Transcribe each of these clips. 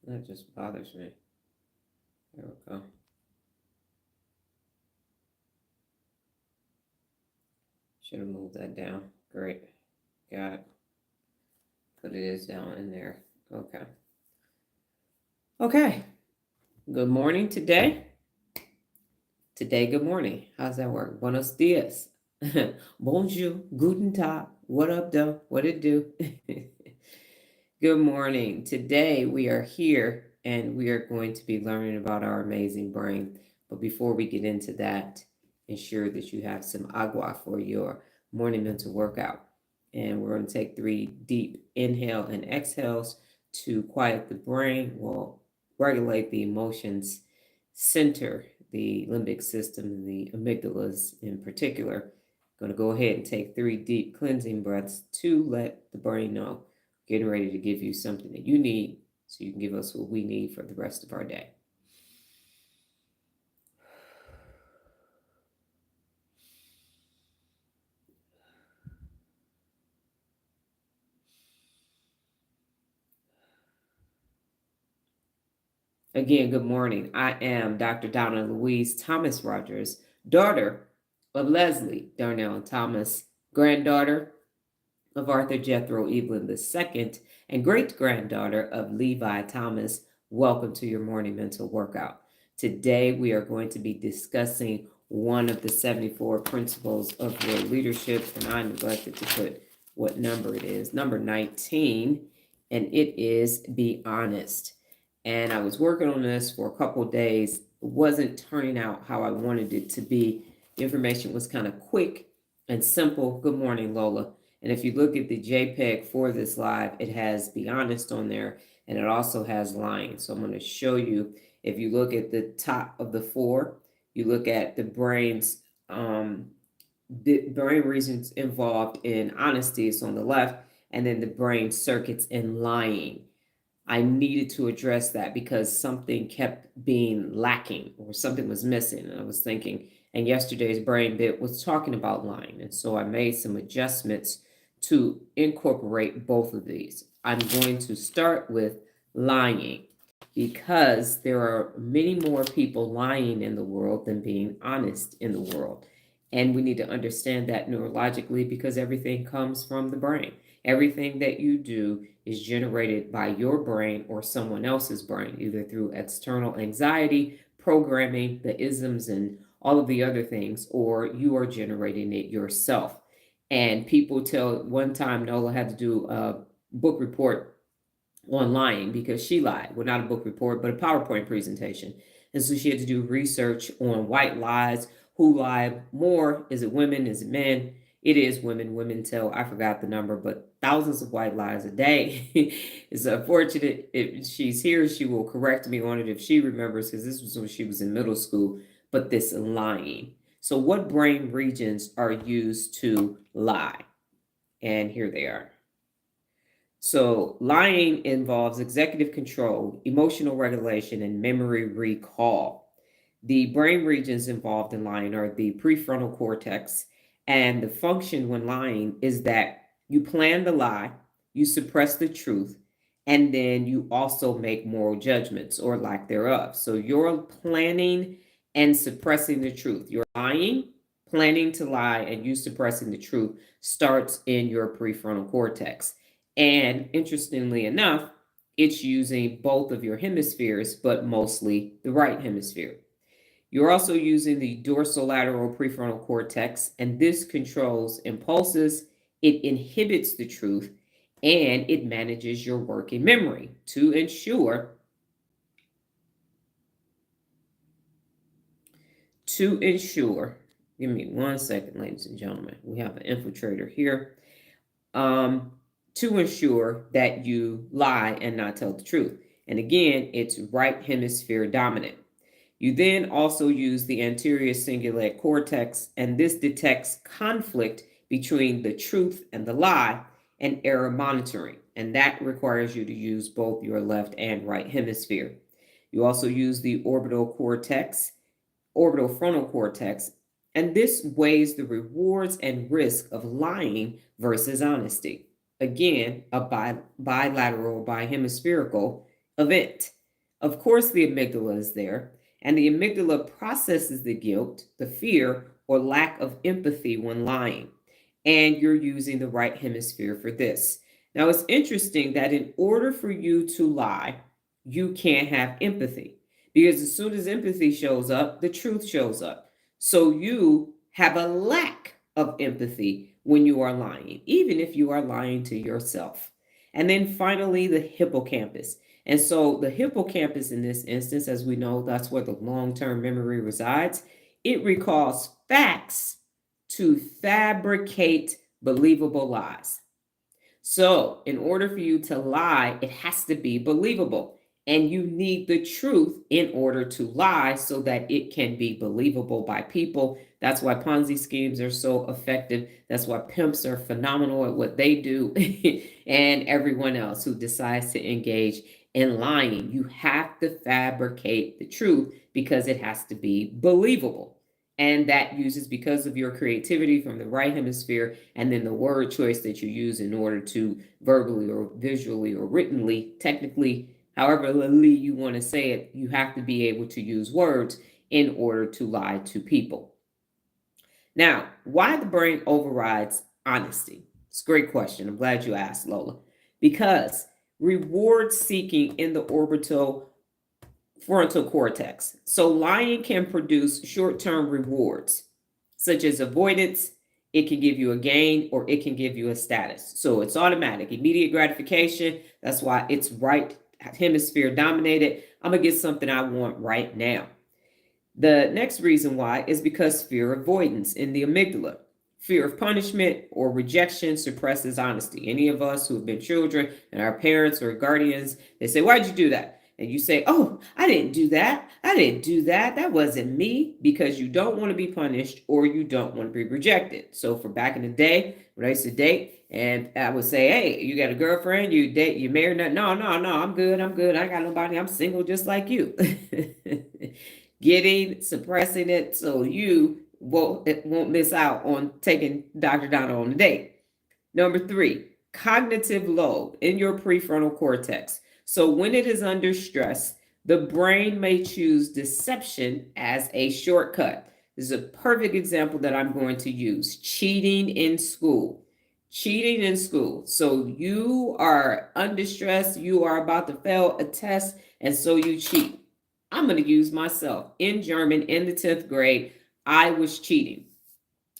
That just bothers me. There we go. Should have moved that down. Great. Got it. But it is down in there. Okay. Okay. Good morning today. Good morning. How's that work? Buenos dias. Bonjour. Guten Tag. What up, though? What it do? Good morning. Today we are here and we are going to be learning about our amazing brain. But before we get into that, ensure that you have some agua for your morning mental workout. And we're going to take 3 deep inhale and exhales to quiet the brain, will regulate the emotions, center the limbic system, the amygdalas in particular. Going to go ahead and take 3 deep cleansing breaths to let the brain know getting ready to give you something that you need so you can give us what we need for the rest of our day. Again, good morning. I am Dr. Donna Thomas-Rodgers, daughter of Leslie Darnell Thomas, granddaughter of Arthur Jethro Evelyn II, and great-granddaughter of Levi Thomas. Welcome to your morning mental workout. Today, we are going to be discussing one of the 74 principles of world leadership, and I neglected to put what number it is, number 19, and it is be honest. And I was working on this for a couple of days. It wasn't turning out how I wanted it to be. The information was kind of quick and simple. Good morning, Lola. And if you look at the JPEG for this live, it has be honest on there, and it also has lying. So I'm going to show you. If you look at the top of the 4, you look at the brain regions involved in honesty is on the left, and then the brain circuits in lying. I needed to address that because something kept being lacking or something was missing. And I was thinking, and yesterday's brain bit was talking about lying. And so I made some adjustments to incorporate both of these. I'm going to start with lying because there are many more people lying in the world than being honest in the world. And we need to understand that neurologically because everything comes from the brain. Everything that you do is generated by your brain or someone else's brain, either through external anxiety, programming, the isms, and all of the other things, or you are generating it yourself. And people tell, one time Nola had to do a book report on lying because she lied. Well, not a book report, but a PowerPoint presentation. And so she had to do research on white lies, who lied more. Is it women? Is it men? It is women. Women tell, I forgot the number, but thousands of white lies a day. It's unfortunate. If she's here, she will correct me on it if she remembers, because this was when she was in middle school. But this lying. So what brain regions are used to lie? And here they are. So lying involves executive control, emotional regulation, and memory recall. The brain regions involved in lying are the prefrontal cortex, and the function when lying is that you plan the lie, you suppress the truth, and then you also make moral judgments or lack thereof. So you're planning and suppressing the truth. You're lying, planning to lie, and you suppressing the truth starts in your prefrontal cortex. And interestingly enough, it's using both of your hemispheres, but mostly the right hemisphere. You're also using the dorsolateral prefrontal cortex, and this controls impulses, it inhibits the truth, and it manages your working memory to ensure give me 1 second, ladies and gentlemen. We have an infiltrator here. To ensure that you lie and not tell the truth. And again, it's right hemisphere dominant. You then also use the anterior cingulate cortex, and this detects conflict between the truth and the lie and error monitoring. And that requires you to use both your left and right hemisphere. You also use the orbital frontal cortex, and this weighs the rewards and risk of lying versus honesty. Again, a bilateral, bihemispherical event. Of course, the amygdala is there, and the amygdala processes the guilt, the fear, or lack of empathy when lying. And you're using the right hemisphere for this. Now, it's interesting that in order for you to lie, you can't have empathy because as soon as empathy shows up, the truth shows up. So you have a lack of empathy when you are lying, even if you are lying to yourself. And then finally, the hippocampus. And so the hippocampus in this instance, as we know, that's where the long term memory resides. It recalls facts to fabricate believable lies. So, in order for you to lie, it has to be believable. And you need the truth in order to lie so that it can be believable by people. That's why Ponzi schemes are so effective. That's why pimps are phenomenal at what they do, and everyone else who decides to engage in lying. You have to fabricate the truth because it has to be believable. And that uses because of your creativity from the right hemisphere and then the word choice that you use in order to verbally or visually or writtenly, technically, however you want to say it, you have to be able to use words in order to lie to people. Now, why the brain overrides honesty? It's a great question. I'm glad you asked, Lola. Because reward seeking in the orbital frontal cortex. So lying can produce short-term rewards, such as avoidance. It can give you a gain or it can give you a status. So it's automatic, immediate gratification. That's why it's right hemisphere dominated. I'm going to get something I want right now. The next reason why is because fear avoidance in the amygdala. Fear of punishment or rejection suppresses honesty. Any of us who have been children and our parents or guardians, they say, "Why'd you do that?" And you say, "Oh, I didn't do that. I didn't do that. That wasn't me," because you don't want to be punished or you don't want to be rejected. So for back in the day, when I used to date, and I would say, "Hey, you got a girlfriend? You date? You married?" No, I'm good. I'm good. I got nobody. I'm single just like you. Suppressing it so you won't miss out on taking Dr. Donna on a date. Number 3, cognitive load in your prefrontal cortex. So when it is under stress, the brain may choose deception as a shortcut. This is a perfect example that I'm going to use. Cheating in school. Cheating in school. So you are under stress, you are about to fail a test, and so you cheat. I'm going to use myself. In German in the 10th grade, I was cheating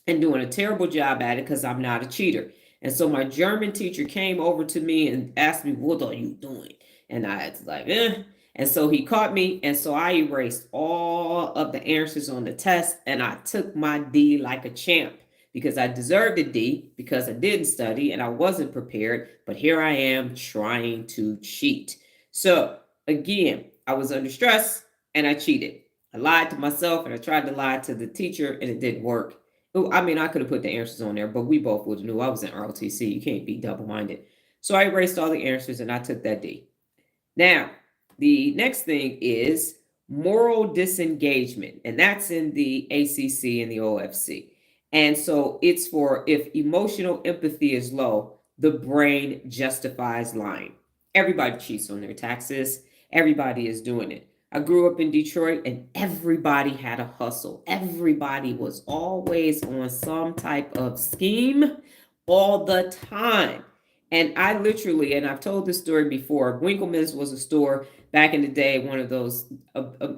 and doing a terrible job at it because I'm not a cheater. And so my German teacher came over to me and asked me, "What are you doing?" And I was like, eh. And so he caught me. And so I erased all of the answers on the test and I took my D like a champ because I deserved a D because I didn't study and I wasn't prepared. But here I am trying to cheat. So again, I was under stress and I cheated. I lied to myself and I tried to lie to the teacher and it didn't work. I mean, I could have put the answers on there, but we both would have knew I was in ROTC. You can't be double-minded. So I erased all the answers and I took that D. Now, the next thing is moral disengagement, and that's in the ACC and the OFC. And so it's for if emotional empathy is low, the brain justifies lying. Everybody cheats on their taxes. Everybody is doing it. I grew up in Detroit and everybody had a hustle. Everybody was always on some type of scheme all the time. And I literally, and I've told this story before, Winkleman's was a store back in the day, one of those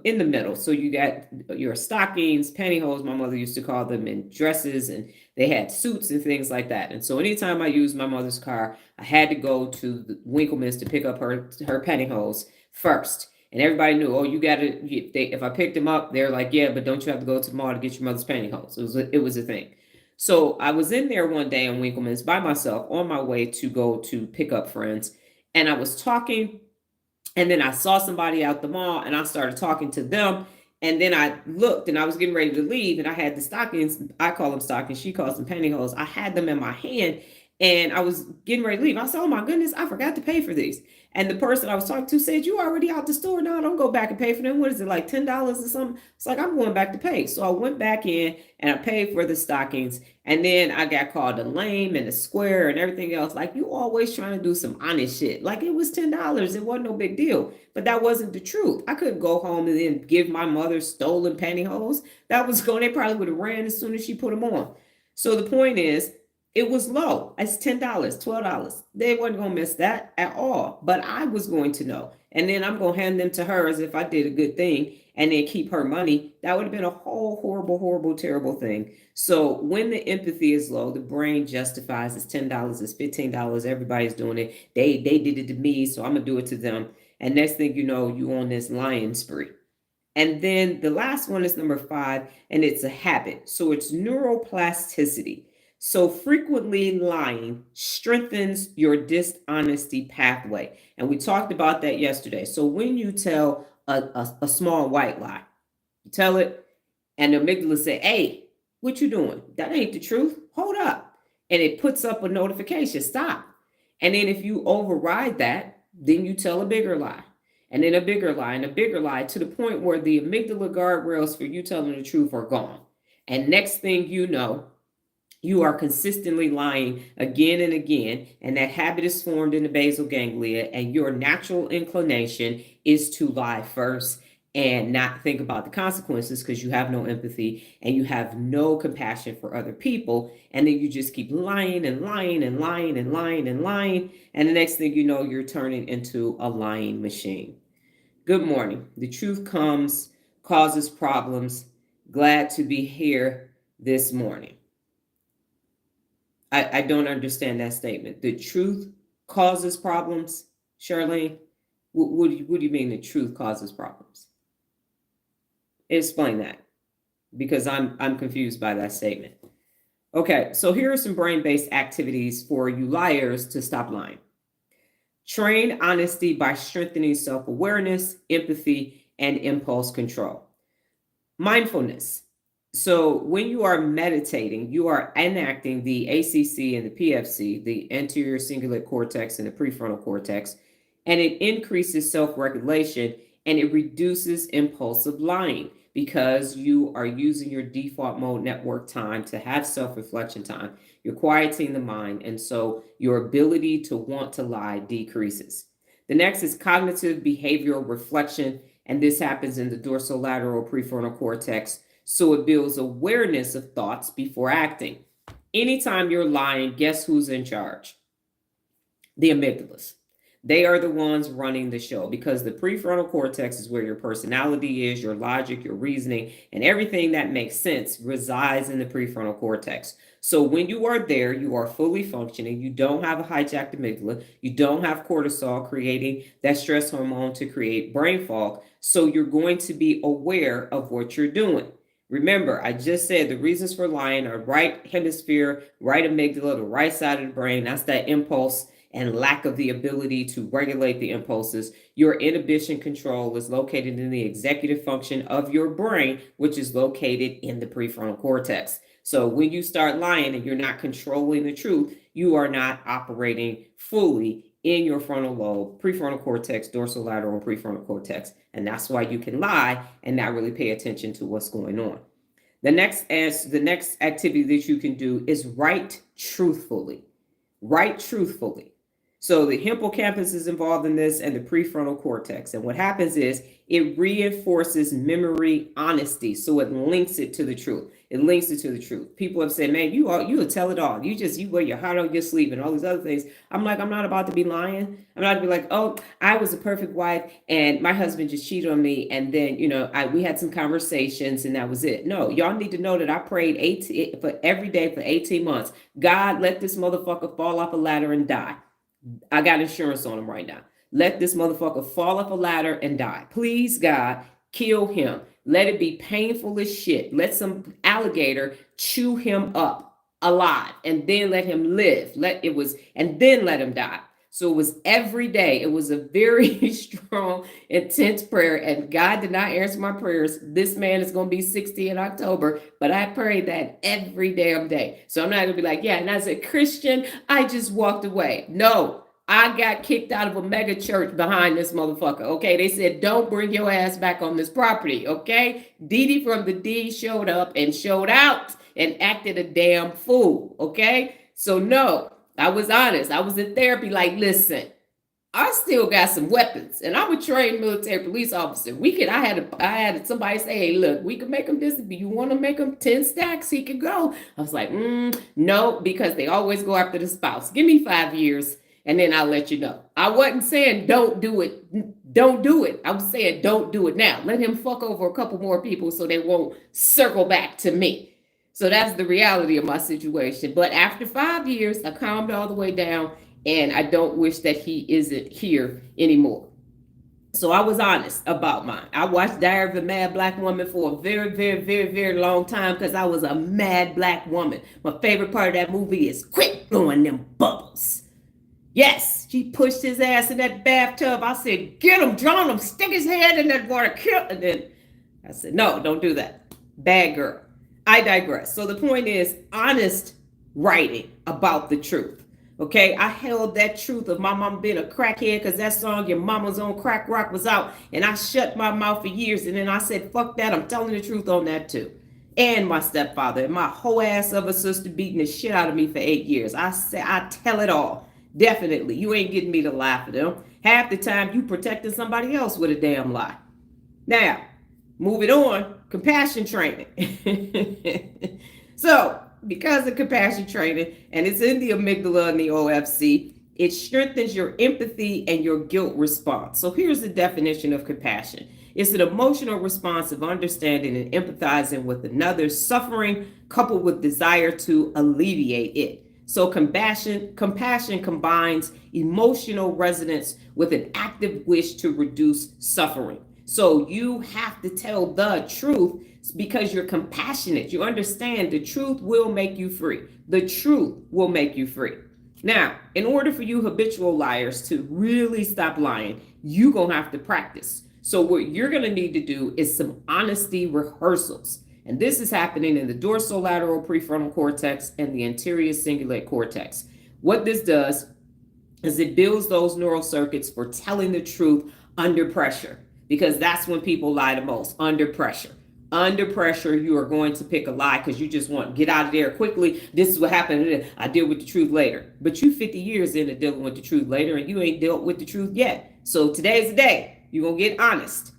in the middle. So you got your stockings, pantyhose, my mother used to call them, and dresses, and they had suits and things like that. And so anytime I used my mother's car, I had to go to the Winkleman's to pick up her pantyhose first. And everybody knew, oh, you got to, if I picked them up, they're like, yeah, but don't you have to go to the mall to get your mother's pantyhose? It was a thing. So I was in there one day on Winkleman's by myself on my way to go to pick up friends. And I was talking, and then I saw somebody out the mall and I started talking to them. And then I looked and I was getting ready to leave and I had the stockings. I call them stockings. She calls them pantyhose. I had them in my hand And I was getting ready to leave. I said, oh my goodness, I forgot to pay for these. And the person I was talking to said, you already out the store? No, don't go back and pay for them. What is it, like $10 or something? It's like, I'm going back to pay. So I went back in and I paid for the stockings. And then I got called a lame and a square and everything else. Like, you always trying to do some honest shit. Like, it was $10. It wasn't no big deal. But that wasn't the truth. I couldn't go home and then give my mother stolen pantyhose. That was going, they probably would have ran as soon as she put them on. So the point is, it was low. It's $10, $12. They wasn't going to miss that at all. But I was going to know. And then I'm going to hand them to her as if I did a good thing and then keep her money. That would have been a whole horrible, horrible, terrible thing. So when the empathy is low, the brain justifies it's $10, it's $15. Everybody's doing it. They did it to me, so I'm going to do it to them. And next thing you know, you on this lying spree. And then the last one is number 5, and it's a habit. So it's neuroplasticity. So frequently lying strengthens your dishonesty pathway. And we talked about that yesterday. So when you tell a small white lie, you tell it, and the amygdala say, hey, what you doing? That ain't the truth. Hold up. And it puts up a notification, stop. And then if you override that, then you tell a bigger lie. And then a bigger lie and a bigger lie to the point where the amygdala guardrails for you telling the truth are gone. And next thing you know, you are consistently lying again and again, and that habit is formed in the basal ganglia, and your natural inclination is to lie first and not think about the consequences because you have no empathy and you have no compassion for other people. And then you just keep lying and lying and lying and lying and lying. And the next thing you know, you're turning into a lying machine. Good morning. The truth causes problems. Glad to be here this morning. I don't understand that statement. The truth causes problems, Charlene? What do you mean the truth causes problems? Explain that, because I'm confused by that statement. Okay, so here are some brain-based activities for you liars to stop lying. Train honesty by strengthening self-awareness, empathy, and impulse control. Mindfulness. So when you are meditating, you are enacting the ACC and the PFC, the anterior cingulate cortex and the prefrontal cortex, and it increases self-regulation and it reduces impulsive lying because you are using your default mode network time to have self-reflection time. You're quieting the mind, and so your ability to want to lie decreases. The next is cognitive behavioral reflection, and this happens in the dorsolateral prefrontal cortex. So it builds awareness of thoughts before acting. Anytime you're lying, guess who's in charge? The amygdalas. They are the ones running the show because the prefrontal cortex is where your personality is, your logic, your reasoning, and everything that makes sense resides in the prefrontal cortex. So when you are there, you are fully functioning. You don't have a hijacked amygdala. You don't have cortisol creating that stress hormone to create brain fog. So you're going to be aware of what you're doing. Remember, I just said the reasons for lying are right hemisphere, right amygdala, the right side of the brain. That's that impulse and lack of the ability to regulate the impulses. Your inhibition control is located in the executive function of your brain, which is located in the prefrontal cortex. So when you start lying and you're not controlling the truth, you are not operating fully in your frontal lobe, prefrontal cortex, dorsolateral prefrontal cortex. And that's why you can lie and not really pay attention to what's going on. The next activity that you can do is write truthfully. Write truthfully. So the hippocampus is involved in this and the prefrontal cortex. And what happens is it reinforces memory honesty. So it links it to the truth. It links it to the truth. People have said, man, you will tell it all. You wear your heart on your sleeve and all these other things. I'm like, I'm not about to be lying. I'm not to be like, oh, I was a perfect wife and my husband just cheated on me. And then, we had some conversations and that was it. No, y'all need to know that I prayed for every day for 18 months. God, let this motherfucker fall off a ladder and die. I got insurance on him right now. Let this motherfucker fall off a ladder and die. Please, God, kill him. Let it be painful as shit. Let some alligator chew him up alive and then let him live. And then let him die. So it was every day. It was a very strong, intense prayer, and God did not answer my prayers. This man is going to be 60 in October, but I prayed that every damn day. So I'm not going to be like, yeah, and as a Christian, I just walked away. No, I got kicked out of a mega church behind this motherfucker. Okay, they said, don't bring your ass back on this property. Okay, Dee Dee from the D showed up and showed out and acted a damn fool. Okay, so no, I was honest. I was in therapy, like, listen, I still got some weapons, and I'm a trained military police officer. I had somebody say, hey, look, we can make him this. If you want to make him 10 stacks, he could go. I was like, no, because they always go after the spouse. Give me 5 years, and then I'll let you know. I wasn't saying don't do it. Don't do it. I was saying don't do it now. Let him fuck over a couple more people so they won't circle back to me. So that's the reality of my situation. But after 5 years, I calmed all the way down, and I don't wish that he isn't here anymore. So I was honest about mine. I watched Diary of a Mad Black Woman for a very, very, very, very long time because I was a mad black woman. My favorite part of that movie is quit blowing them bubbles. Yes, she pushed his ass in that bathtub. I said, get him, drown him, stick his head in that water, kill. And then I said, no, don't do that. Bad girl. I digress. So the point is honest writing about the truth. Okay, I held that truth of my mama being a crackhead because that song Your Mama's on Crack Rock was out, and I shut my mouth for years, and then I said, fuck that, I'm telling the truth on that too. And my stepfather and my whole ass of a sister beating the shit out of me for 8 years. I say I tell it all. Definitely. You ain't getting me to laugh at them. Half the time you protecting somebody else with a damn lie. Now, moving on, compassion training. So, because of compassion training, and it's in the amygdala and the OFC, it strengthens your empathy and your guilt response. So here's the definition of compassion. It's an emotional response of understanding and empathizing with another's suffering, coupled with desire to alleviate it. So compassion combines emotional resonance with an active wish to reduce suffering. So you have to tell the truth because you're compassionate. You understand the truth will make you free. The truth will make you free. Now, in order for you habitual liars to really stop lying, you're going to have to practice. So what you're going to need to do is some honesty rehearsals. And this is happening in the dorsolateral prefrontal cortex and the anterior cingulate cortex. What this does is it builds those neural circuits for telling the truth under pressure, because that's when people lie the most, under pressure. Under pressure, you are going to pick a lie because you just want to get out of there quickly. This is what happened. I deal with the truth later. But you 50 years into dealing with the truth later, and you ain't dealt with the truth yet. So today's the day. You're going to get honest.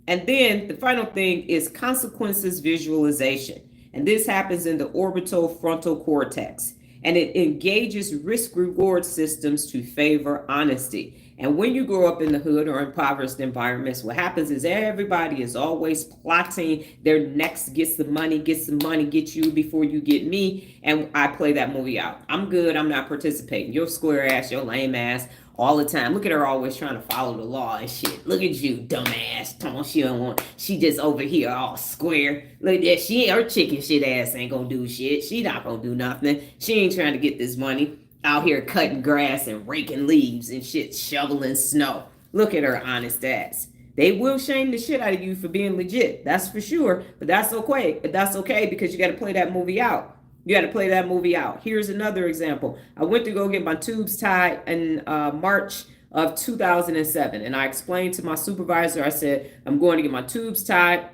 And then the final thing is consequences visualization. And this happens in the orbital frontal cortex. And it engages risk-reward systems to favor honesty. And when you grow up in the hood or impoverished environments, what happens is everybody is always plotting their next get some money, get you before you get me. And I play that movie out. I'm good. I'm not participating. Your square ass, your lame ass, all the time. Look at her always trying to follow the law and shit. Look at you, dumbass. She don't want. She just over here all square. Look at that. Her chicken shit ass ain't gonna do shit. She not gonna do nothing. She ain't trying to get this money. Out here cutting grass and raking leaves and shit, shoveling snow. Look at her honest ass. They will shame the shit out of you for being legit. That's for sure. But that's okay. That's okay because you got to play that movie out. You got to play that movie out. Here's another example. I went to go get my tubes tied in March of 2007. And I explained to my supervisor, I said, I'm going to get my tubes tied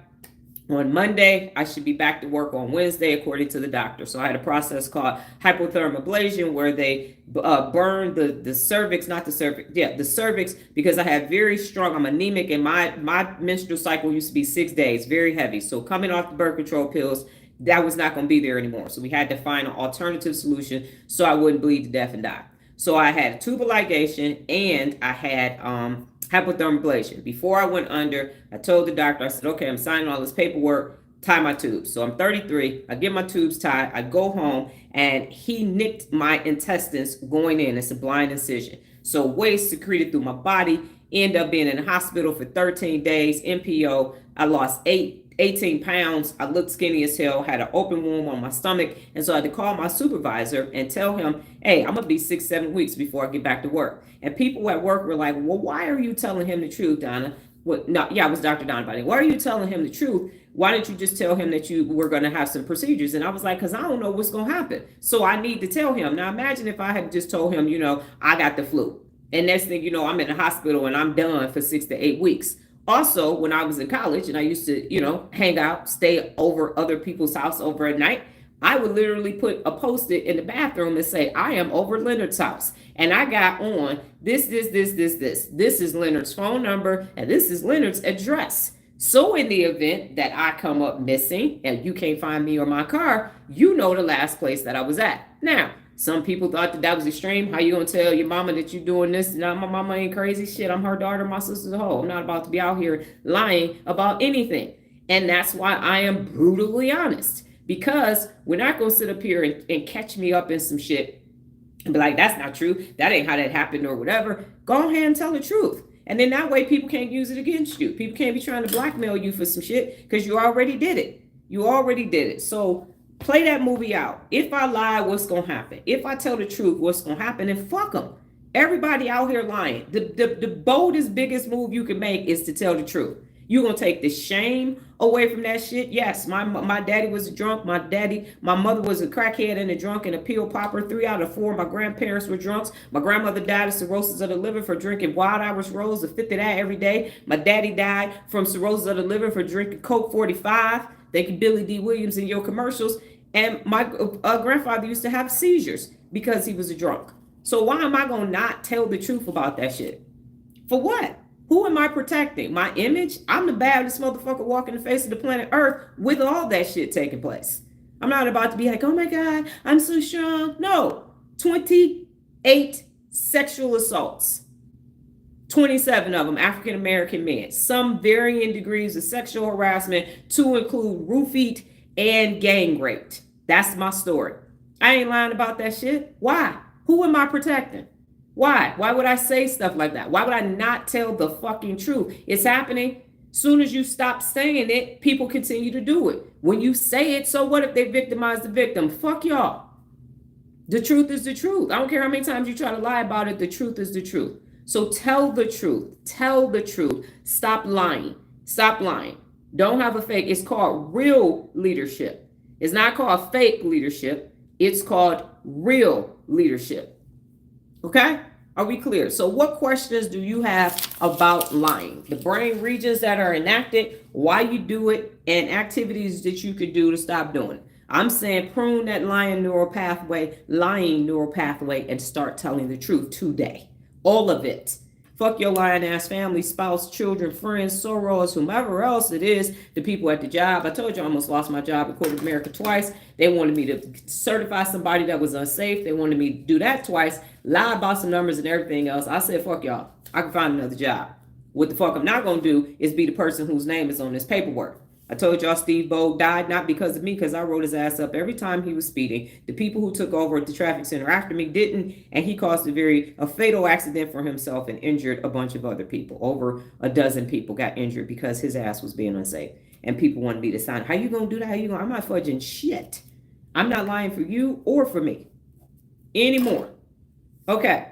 on Monday. I should be back to work on Wednesday, according to the doctor. So I had a process called hypothermic ablation where they burn the cervix, not the cervix, the cervix, because I have very strong, I'm anemic, and my menstrual cycle used to be 6 days, very heavy. So coming off the birth control pills, that was not going to be there anymore. So we had to find an alternative solution so I wouldn't bleed to death and die. So I had tubal ligation and I had hypothermic ablation. Before I went under, I told the doctor, I said, okay, I'm signing all this paperwork, tie my tubes. So I'm 33, I get my tubes tied, I go home, and he nicked my intestines going in. It's a blind incision. So waste secreted through my body, end up being in the hospital for 13 days, NPO. I lost 8 18 pounds. I looked skinny as hell, had an open wound on my stomach. And so I had to call my supervisor and tell him, hey, I'm going to be 6-7 weeks before I get back to work. And people at work were like, well, why are you telling him the truth, Donna? Well, no, yeah, it was Dr. Donna Biden. Why are you telling him the truth? Why didn't you just tell him that you were going to have some procedures? And I was like, because I don't know what's going to happen. So I need to tell him. Now, imagine if I had just told him, I got the flu. And next thing you know, I'm in the hospital and I'm done for 6 to 8 weeks. Also, when I was in college and I used to, hang out, stay over other people's house over at night, I would literally put a Post-it in the bathroom and say, I am over Leonard's house. And I got on this. This is Leonard's phone number and this is Leonard's address. So in the event that I come up missing and you can't find me or my car, you know the last place that I was at. Now, some people thought that was extreme. How you gonna tell your mama that you're doing this? My mama ain't crazy. Shit, I'm her daughter. My sister's a hoe. I'm not about to be out here lying about anything. And that's why I am brutally honest. Because we're not gonna sit up here and catch me up in some shit and be like, that's not true. That ain't how that happened or whatever. Go ahead and tell the truth. And then that way people can't use it against you. People can't be trying to blackmail you for some shit because you already did it. You already did it. So play that movie out. If I lie, what's going to happen? If I tell the truth, what's going to happen? And fuck them. Everybody out here lying. The boldest, biggest move you can make is to tell the truth. You're going to take the shame away from that shit. Yes, my daddy was a drunk. My mother was a crackhead and a drunk and a pill popper. 3 out of 4. My grandparents were drunks. My grandmother died of cirrhosis of the liver for drinking Wild Irish Rose, a fifth of that every day. My daddy died from cirrhosis of the liver for drinking Coke 45. Thank you, Billy D. Williams, in your commercials. And my grandfather used to have seizures because he was a drunk. So why am I going to not tell the truth about that shit? For what? Who am I protecting? My image? I'm the baddest motherfucker walking the face of the planet Earth with all that shit taking place. I'm not about to be like, oh my God, I'm so strong. No, 28 sexual assaults. 27 of them African-American men. Some varying degrees of sexual harassment to include roofied and gang raped. That's my story. I ain't lying about that shit. Why? Who am I protecting? Why? Why would I say stuff like that? Why would I not tell the fucking truth? It's happening. Soon as you stop saying it, people continue to do it. When you say it, so what if they victimize the victim? Fuck y'all. The truth is the truth. I don't care how many times you try to lie about it. The truth is the truth. So tell the truth. Tell the truth. Stop lying. Stop lying. Don't have a fake. It's called real leadership. It's not called fake leadership. It's called real leadership. Okay? Are we clear? So what questions do you have about lying? The brain regions that are enacted, why you do it, and activities that you could do to stop doing it. I'm saying prune that lying neural pathway, and start telling the truth today. All of it. Fuck your lying ass family, spouse, children, friends, sorors, whomever else it is, the people at the job. I told you I almost lost my job at corporate America twice. They wanted me to certify somebody that was unsafe. They wanted me to do that twice, lie about some numbers and everything else. I said, fuck y'all. I can find another job. What the fuck I'm not going to do is be the person whose name is on this paperwork. I told y'all Steve Bogue died not because of me, because I wrote his ass up every time he was speeding. The people who took over at the traffic center after me didn't, and he caused a fatal accident for himself and injured a bunch of other people. Over a dozen people got injured because his ass was being unsafe. And people wanted me to sign. How you gonna do that? I'm not fudging shit. I'm not lying for you or for me anymore. Okay.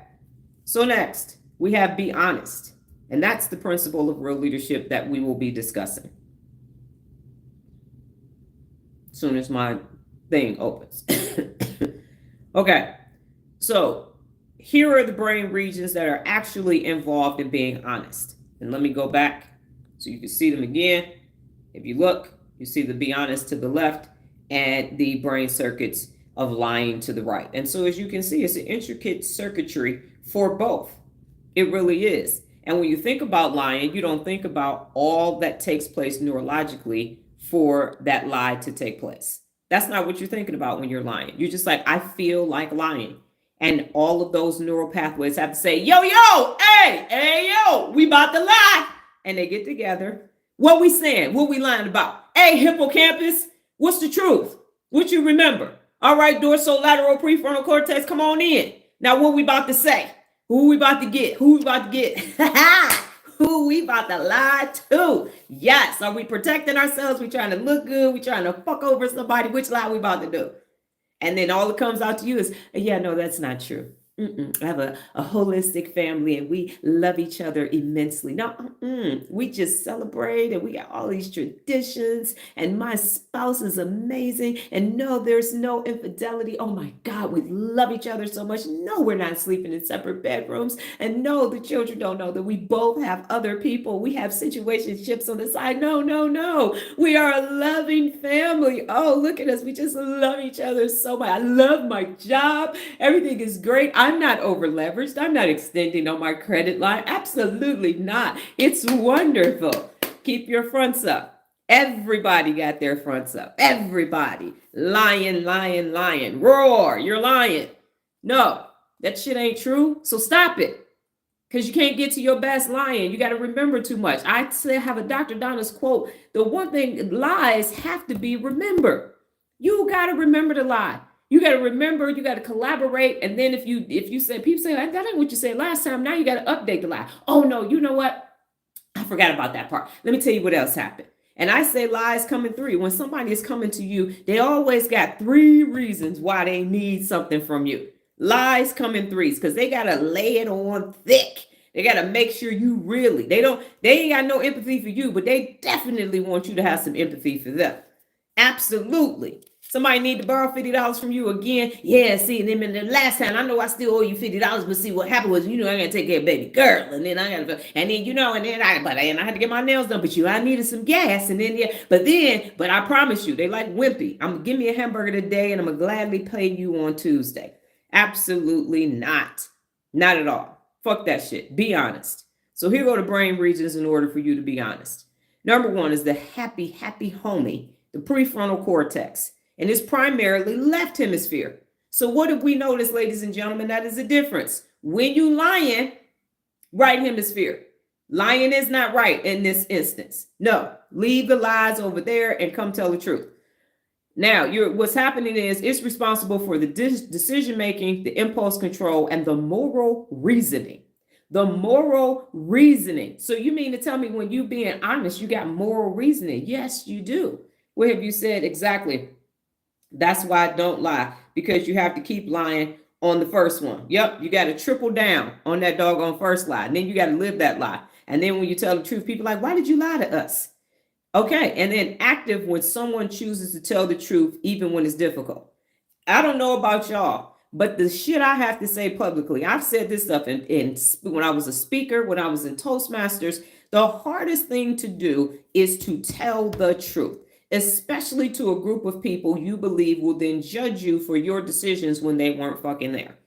So next, we have be honest. And that's the principle of real leadership that we will be discussing. Soon as my thing opens. Okay, so here are the brain regions that are actually involved in being honest. And let me go back so you can see them again. If you look, you see the be honest to the left and the brain circuits of lying to the right. And so as you can see, it's an intricate circuitry for both. It really is. And when you think about lying, you don't think about all that takes place neurologically for that lie to take place. That's not what you're thinking about when you're lying. You're just like, I feel like lying. And all of those neural pathways have to say, yo, hey, we about to lie. And they get together. What we saying? What we lying about? Hey, hippocampus, what's the truth? What you remember? All right, dorsolateral prefrontal cortex, come on in. Now what we about to say? Who we about to get? Who we about to lie to? Yes. Are we protecting ourselves? We trying to look good? We trying to fuck over somebody? Which lie we about to do? And then all that comes out to you is, yeah, no, that's not true. I have a holistic family and we love each other immensely. No, we just celebrate and we got all these traditions and my spouse is amazing. And no, there's no infidelity. Oh my God, we love each other so much. No, we're not sleeping in separate bedrooms. And no, the children don't know that we both have other people. We have situationships on the side. No, no, no. We are a loving family. Oh, look at us. We just love each other so much. I love my job. Everything is great. I'm not over leveraged. I'm not extending on my credit line. Absolutely not. It's wonderful. Keep your fronts up. Everybody got their fronts up. Everybody. Lying, lying, lying. Roar. You're lying. No, that shit ain't true. So stop it. Because you can't get to your best lying. You got to remember too much. I say have a Dr. Donna's quote. The one thing, lies have to be remembered. You got to remember to lie. You got to remember, you got to collaborate. And then if you say, people say, that ain't what you said last time. Now you got to update the lie. Oh no, you know what? I forgot about that part. Let me tell you what else happened. And I say lies come in three. When somebody is coming to you, they always got 3 reasons why they need something from you. Lies come in threes because they got to lay it on thick. They got to make sure you really, they ain't got no empathy for you, but they definitely want you to have some empathy for them. Absolutely. Somebody need to borrow $50 from you again. Yeah, see, and then the last time, I know I still owe you $50, but see, what happened was, I got to take care of baby girl. And then I got to, and then, I had to get my nails done, but I needed some gas. And then, but I promise you, they like wimpy. Give me a hamburger today and I'm going to gladly pay you on Tuesday. Absolutely not. Not at all. Fuck that shit. Be honest. So here go the brain regions in order for you to be honest. Number 1 is the happy homie, the prefrontal cortex. And it's primarily left hemisphere. So what have we noticed, ladies and gentlemen? That is the difference. When you lying, right hemisphere. Lying is not right in this instance. No, leave the lies over there and come tell the truth. Now, what's happening is it's responsible for the decision making, the impulse control, and the moral reasoning. The moral reasoning. So you mean to tell me when you being honest, you got moral reasoning? Yes, you do. What have you said exactly? That's why I don't lie, because you have to keep lying on the first one. Yep, you got to triple down on that doggone first lie. And then you got to live that lie. And then when you tell the truth, people are like, why did you lie to us? Okay, and then active when someone chooses to tell the truth, even when it's difficult. I don't know about y'all, but the shit I have to say publicly, I've said this stuff in when I was a speaker, when I was in Toastmasters, the hardest thing to do is to tell the truth, especially to a group of people you believe will then judge you for your decisions when they weren't fucking there.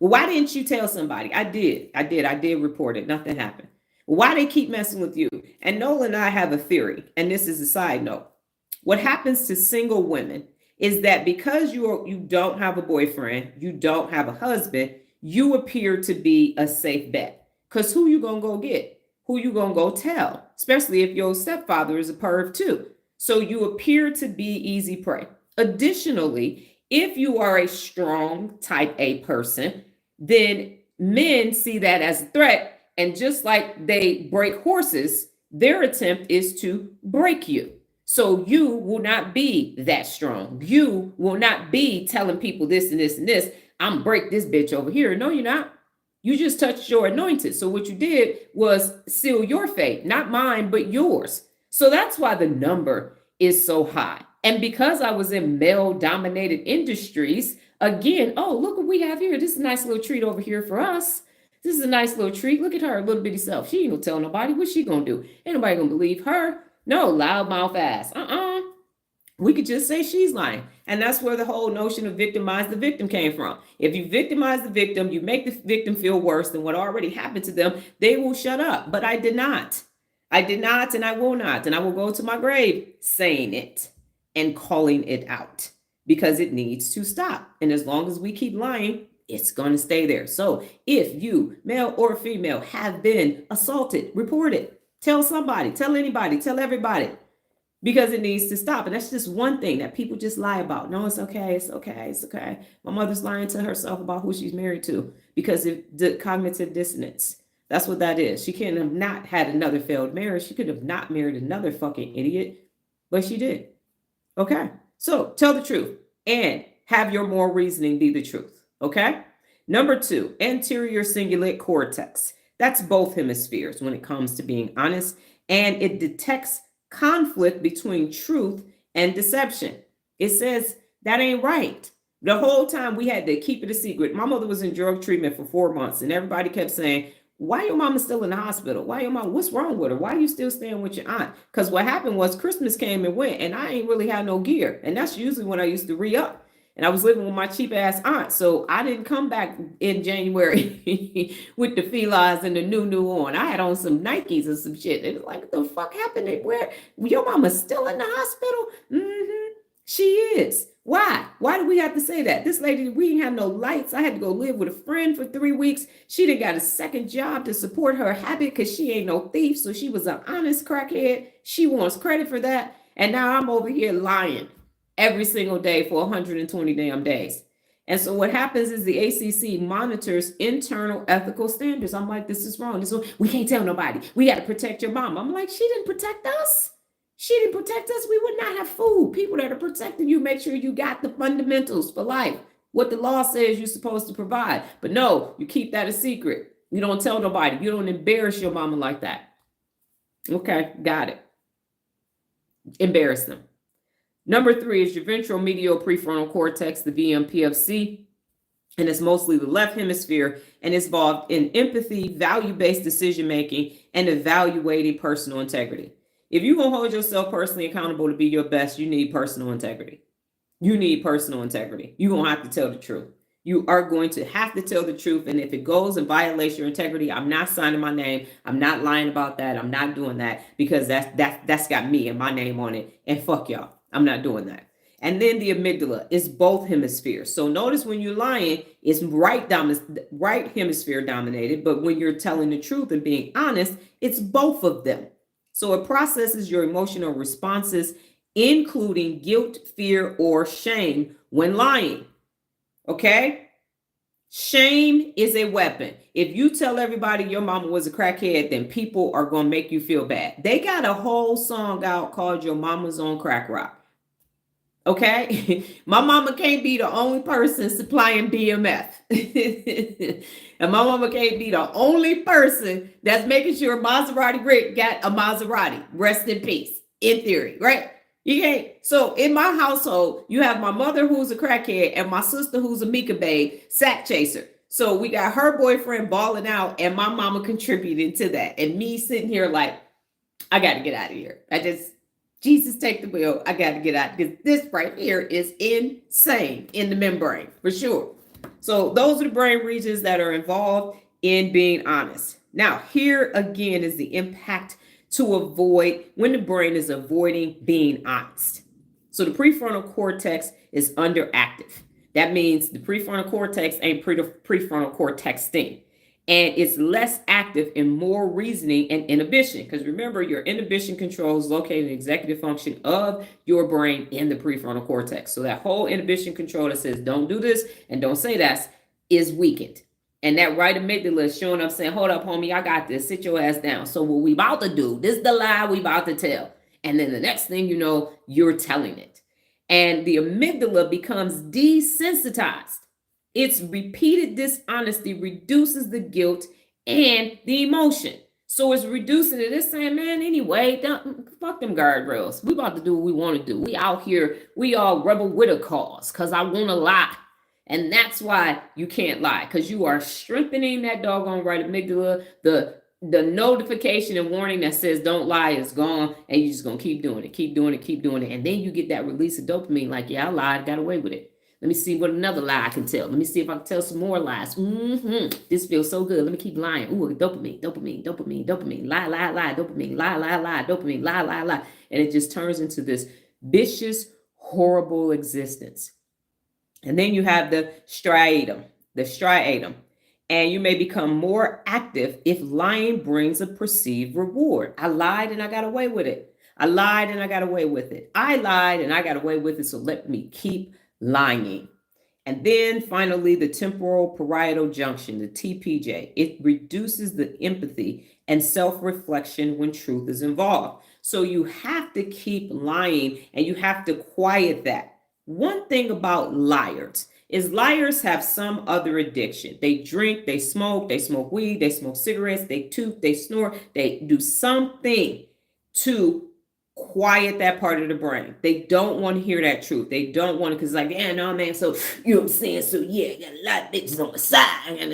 Well, why didn't you tell somebody? I did report it. Nothing happened. Why they keep messing with you? And Nola and I have a theory, and this is a side note. What happens to single women is that because you don't have a boyfriend, you don't have a husband, you appear to be a safe bet. Because who you gonna go get? Who you gonna go tell? Especially if your stepfather is a perv too. So you appear to be easy prey. Additionally, if you are a strong type A person, then men see that as a threat. And just like they break horses, their attempt is to break you. So you will not be that strong. You will not be telling people this and this and this. I'm break this bitch over here. No, you're not. You just touched your anointed. So what you did was seal your fate, not mine, but yours. So that's why the number is so high. And because I was in male-dominated industries, again, oh, look what we have here. This is a nice little treat over here for us. This is a nice little treat. Look at her little bitty self. She ain't gonna tell nobody. What's she gonna do? Ain't nobody gonna believe her. No, loudmouth ass. We could just say she's lying. And that's where the whole notion of victimize the victim came from. If you victimize the victim, you make the victim feel worse than what already happened to them, they will shut up. But I did not. I did not, and I will not. And I will go to my grave saying it and calling it out because it needs to stop. And as long as we keep lying, it's going to stay there. So if you, male or female, have been assaulted, report it. Tell somebody, tell anybody, tell everybody, because it needs to stop. And that's just one thing that people just lie about. No, it's okay. It's okay. It's okay. My mother's lying to herself about who she's married to because of the cognitive dissonance. That's what that is. She couldn't have not had another failed marriage. She could have not married another fucking idiot, but she did. Okay. So tell the truth and have your moral reasoning be the truth. Okay. Number 2, anterior cingulate cortex. That's both hemispheres when it comes to being honest, and it detects conflict between truth and deception. It says that ain't right. The whole time we had to keep it a secret. My mother was in drug treatment for 4 months, and everybody kept saying, why your mama still in the hospital? Why your mom? What's wrong with her? Why are you still staying with your aunt? Because what happened was Christmas came and went, and I ain't really had no gear. And that's usually when I used to re-up. And I was living with my cheap ass aunt. So I didn't come back in January with the felines and the new on. I had on some Nikes and some shit. It was like, what the fuck happened? Where your mama's still in the hospital? She is. Why? Why do we have to say that? This lady, we didn't have no lights. I had to go live with a friend for 3 weeks. She done got a second job to support her habit because she ain't no thief. So she was an honest crackhead. She wants credit for that. And now I'm over here lying every single day for 120 damn days. And so what happens is the ACC monitors internal ethical standards. I'm like, this is wrong. We can't tell nobody. We got to protect your mom. I'm like, she didn't protect us. She didn't protect us. We would not have food. People that are protecting you, make sure you got the fundamentals for life, what the law says you're supposed to provide. But no, you keep that a secret. You don't tell nobody. You don't embarrass your mama like that. Okay, got it. Embarrass them. Number 3 is your ventral medial prefrontal cortex, the VMPFC, and it's mostly the left hemisphere and is involved in empathy, value-based decision-making, and evaluating personal integrity. If you're going to hold yourself personally accountable to be your best, you need personal integrity. You need personal integrity. You're going to have to tell the truth. You are going to have to tell the truth. And if it goes and violates your integrity, I'm not signing my name. I'm not lying about that. I'm not doing that because that's got me and my name on it. And fuck y'all. I'm not doing that. And then the amygdala is both hemispheres. So notice when you're lying, it's right hemisphere dominated. But when you're telling the truth and being honest, it's both of them. So it processes your emotional responses, including guilt, fear, or shame when lying. Okay? Shame is a weapon. If you tell everybody your mama was a crackhead, then people are going to make you feel bad. They got a whole song out called Your Mama's on Crack Rock. Okay? My mama can't be the only person supplying BMF. And my mama can't be the only person that's making sure Maserati Rick got a Maserati. Rest in peace. In theory, right? You can't. So in my household, you have my mother who's a crackhead and my sister who's a Mika babe, sack chaser. So we got her boyfriend balling out and my mama contributing to that. And me sitting here like, I got to get out of here. Jesus, take the wheel. I got to get out because this right here is insane in the membrane for sure. So those are the brain regions that are involved in being honest. Now, here again is the impact to avoid when the brain is avoiding being honest. So the prefrontal cortex is underactive. That means the prefrontal cortex ain't prefrontal cortex thing. And it's less active in moral reasoning and inhibition. Because remember, your inhibition control is located in the executive function of your brain in the prefrontal cortex. So that whole inhibition control that says don't do this and don't say that is weakened. And that right amygdala is showing up saying, hold up, homie, I got this. Sit your ass down. So what we about to do, this is the lie we about to tell. And then the next thing you know, you're telling it. And the amygdala becomes desensitized. Its repeated dishonesty reduces the guilt and the emotion. So it's reducing it. It's saying, man, anyway, fuck them guardrails. We about to do what we want to do. We out here, we all rebel with a cause because I want to lie. And that's why you can't lie, because you are strengthening that doggone right amygdala. The notification and warning that says don't lie is gone, and you're just going to keep doing it, keep doing it, keep doing it. And then you get that release of dopamine like, yeah, I lied, got away with it. Let me see what another lie I can tell. Let me see if I can tell some more lies. This feels so good. Let me keep lying. Ooh, dopamine, dopamine, dopamine, dopamine, lie, lie, lie, dopamine, lie, lie, lie, dopamine, lie, lie, lie. And it just turns into this vicious, horrible existence. And then you have the striatum, and you may become more active if lying brings a perceived reward. I lied and I got away with it. I lied and I got away with it. I lied and I got away with it. So let me keep lying. And then finally, the temporal parietal junction, the TPJ. It reduces the empathy and self-reflection when truth is involved. So you have to keep lying and you have to quiet that. One thing about liars is liars have some other addiction. They drink, they smoke weed, they smoke cigarettes, they toot, they snort, they do something to quiet that part of the brain. They don't want to hear that truth. They don't want to, because like, yeah, no, man. So you know what I'm saying? So yeah, got a lot of bitches on the side. And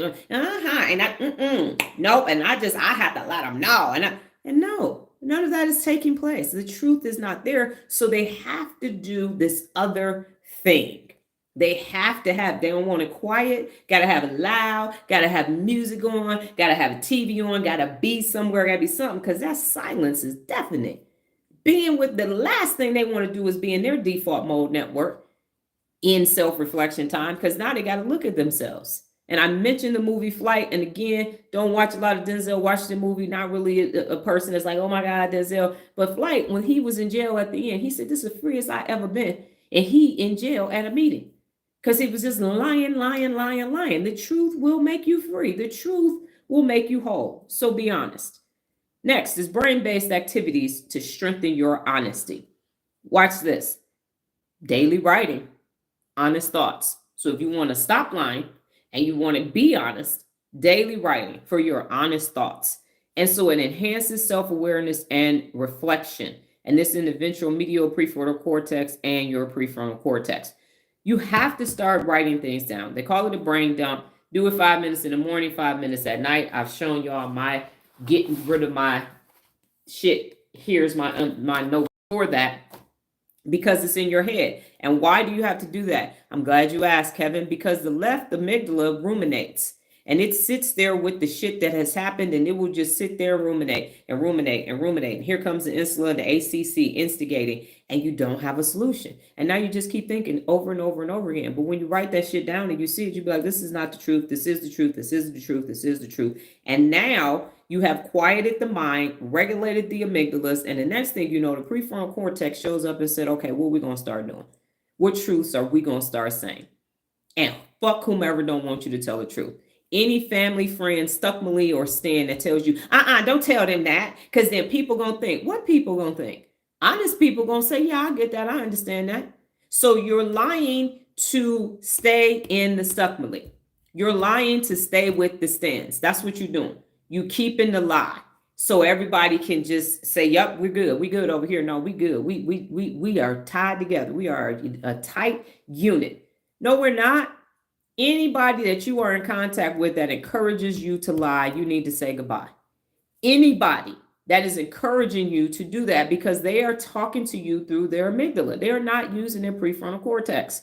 nope. And I have to let them know. And no, none of that is taking place. The truth is not there. So they have to do this other thing. They have to have, they don't want it quiet, got to have it loud, got to have music on, got to have a TV on, got to be somewhere, got to be something, because that silence is deafening. Being with the last thing they want to do is be in their default mode network in self-reflection time, because now they got to look at themselves. And I mentioned the movie Flight, and again, don't watch a lot of Denzel. Watch the movie, not really a person that's like, oh my God, Denzel. But Flight, when he was in jail at the end, he said, this is the freest I ever been. And he in jail at a meeting. Because he was just lying. The truth will make you free. The truth will make you whole. So be honest. Next is brain-based activities to strengthen your honesty. Watch this. Daily writing, honest thoughts. So if you want to stop lying and you want to be honest, daily writing for your honest thoughts. And so it enhances self-awareness and reflection. And this in the ventral medial prefrontal cortex and your prefrontal cortex. You have to start writing things down. They call it a brain dump. Do it 5 minutes in the morning, 5 minutes at night. I've shown y'all my getting rid of my shit. Here's my note for that, because it's in your head. And why do you have to do that? I'm glad you asked, Kevin, because the left amygdala ruminates. And it sits there with the shit that has happened, and it will just sit there and ruminate. And here comes the insula, the ACC instigating, and you don't have a solution. And now you just keep thinking over and over and over again. But when you write that shit down and you see it, you be like, this is not the truth. This is the truth. This is the truth. This is the truth. And now you have quieted the mind, regulated the amygdalas, and the next thing you know, the prefrontal cortex shows up and said, okay, what are we going to start doing? What truths are we going to start saying? And fuck whomever don't want you to tell the truth. Any family, friend, Stuckmally or Stan that tells you, don't tell them that, because then people going to think. What people going to think? Honest people going to say, yeah, I get that. I understand that. So you're lying to stay in the Stuckmally. You're lying to stay with the Stans. That's what you're doing. You keeping the lie. So everybody can just say, yep, we're good. We good over here. No, we good. We are tied together. We are a tight unit. No, we're not. Anybody that you are in contact with that encourages you to lie, you need to say goodbye. Anybody that is encouraging you to do that, because they are talking to you through their amygdala. They are not using their prefrontal cortex.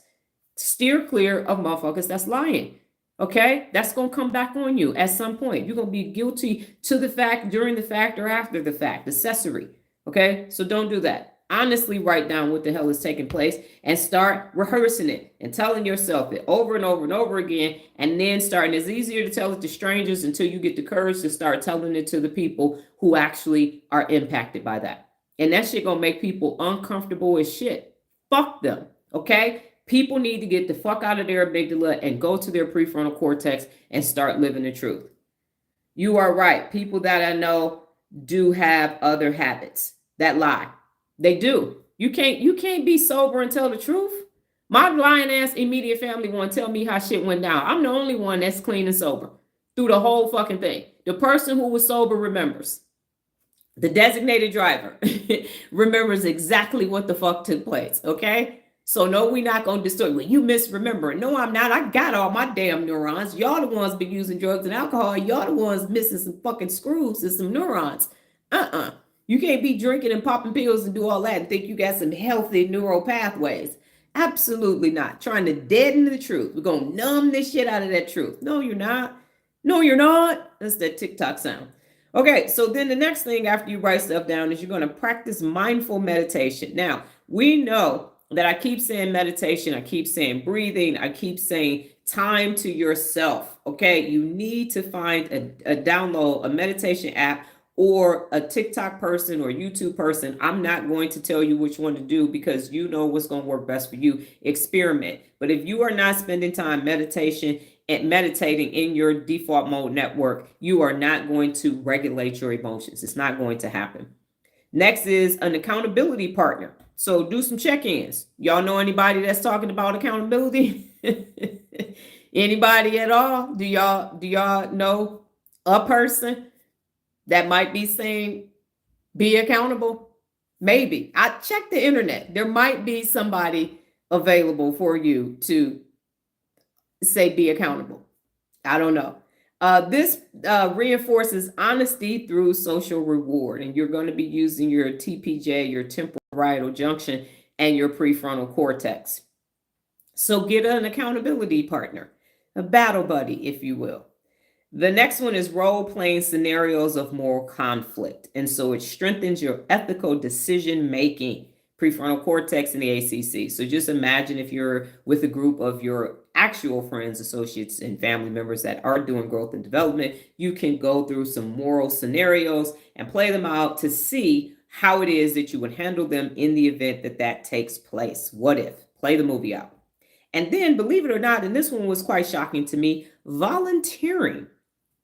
Steer clear of motherfuckers that's lying. Okay? That's going to come back on you at some point. You're going to be guilty to the fact, during the fact, or after the fact, accessory. Okay? So don't do that. Honestly write down what the hell is taking place and start rehearsing it and telling yourself it over and over and over again. And then starting, it's easier to tell it to strangers until you get the courage to start telling it to the people who actually are impacted by that. And that shit gonna make people uncomfortable as shit. Fuck them. Okay? People need to get the fuck out of their amygdala and go to their prefrontal cortex and start living the truth. You are right. People that I know do have other habits that lie. They do. You can't be sober and tell the truth. My lying ass immediate family want to tell me how shit went down. I'm the only one that's clean and sober through the whole fucking thing. The person who was sober remembers. The designated driver remembers exactly what the fuck took place. Okay? So no, we're not going to distort. Well, you misremembering. No, I'm not. I got all my damn neurons. Y'all the ones been using drugs and alcohol. Y'all the ones missing some fucking screws and some neurons. You can't be drinking and popping pills and do all that and think you got some healthy neural pathways. Absolutely not. Trying to deaden the truth. We're going to numb this shit out of that truth. No, you're not. No, you're not. That's that TikTok sound. Okay, so then the next thing after you write stuff down is you're going to practice mindful meditation. Now, we know that I keep saying meditation. I keep saying breathing. I keep saying time to yourself. Okay, you need to find a download a meditation app or a TikTok person or YouTube person, I'm not going to tell you which one to do because you know what's going to work best for you. Experiment. But if you are not spending time meditating in your default mode network, you are not going to regulate your emotions. It's not going to happen. Next is an accountability partner. So do some check-ins. Y'all know anybody that's talking about accountability? Anybody at all? Do y'all know a person that might be saying be accountable? Maybe. I check the internet. There might be somebody available for you to say be accountable. I don't know. This reinforces honesty through social reward, and you're going to be using your TPJ, your temporal parietal junction, and your prefrontal cortex. So get an accountability partner, a battle buddy, if you will. The next one is role-playing scenarios of moral conflict. And so it strengthens your ethical decision making, prefrontal cortex and the ACC. So just imagine if you're with a group of your actual friends, associates, and family members that are doing growth and development, you can go through some moral scenarios and play them out to see how it is that you would handle them in the event that that takes place. What if? Play the movie out. And then, believe it or not, and this one was quite shocking to me, volunteering.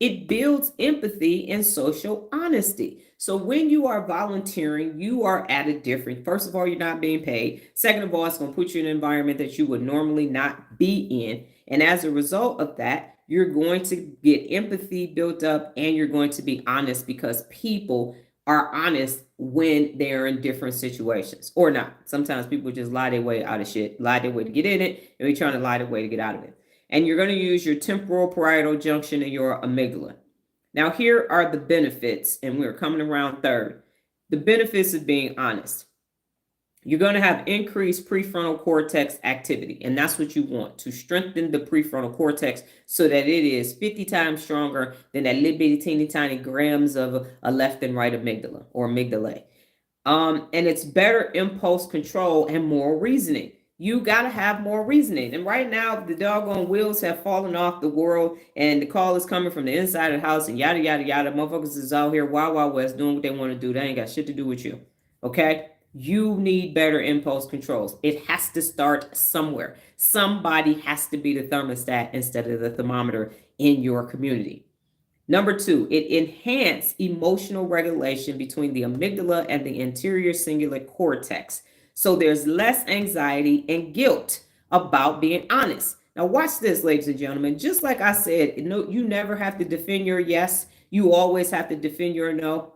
It builds empathy and social honesty. So when you are volunteering, you are at a different, first of all, you're not being paid. Second of all, it's going to put you in an environment that you would normally not be in. And as a result of that, you're going to get empathy built up and you're going to be honest because people are honest when they're in different situations or not. Sometimes people just lie their way out of shit, lie their way to get in it, and we're trying to lie their way to get out of it. And you're going to use your temporal parietal junction and your amygdala. Now, here are the benefits, and we're coming around third. The benefits of being honest. You're going to have increased prefrontal cortex activity, and that's what you want, to strengthen the prefrontal cortex so that it is 50 times stronger than that little bitty teeny tiny grams of a left and right amygdala or amygdala. And it's better impulse control and moral reasoning. You got to have more reasoning. And right now, the doggone wheels have fallen off the world and the call is coming from the inside of the house and yada, yada, yada. Motherfuckers is out here wild, wild west doing what they want to do. They ain't got shit to do with you. Okay? You need better impulse controls. It has to start somewhere. Somebody has to be the thermostat instead of the thermometer in your community. Number two, it enhances emotional regulation between the amygdala and the anterior cingulate cortex. So there's less anxiety and guilt about being honest. Now watch this, ladies and gentlemen. Just like I said, you never have to defend your yes. You always have to defend your no.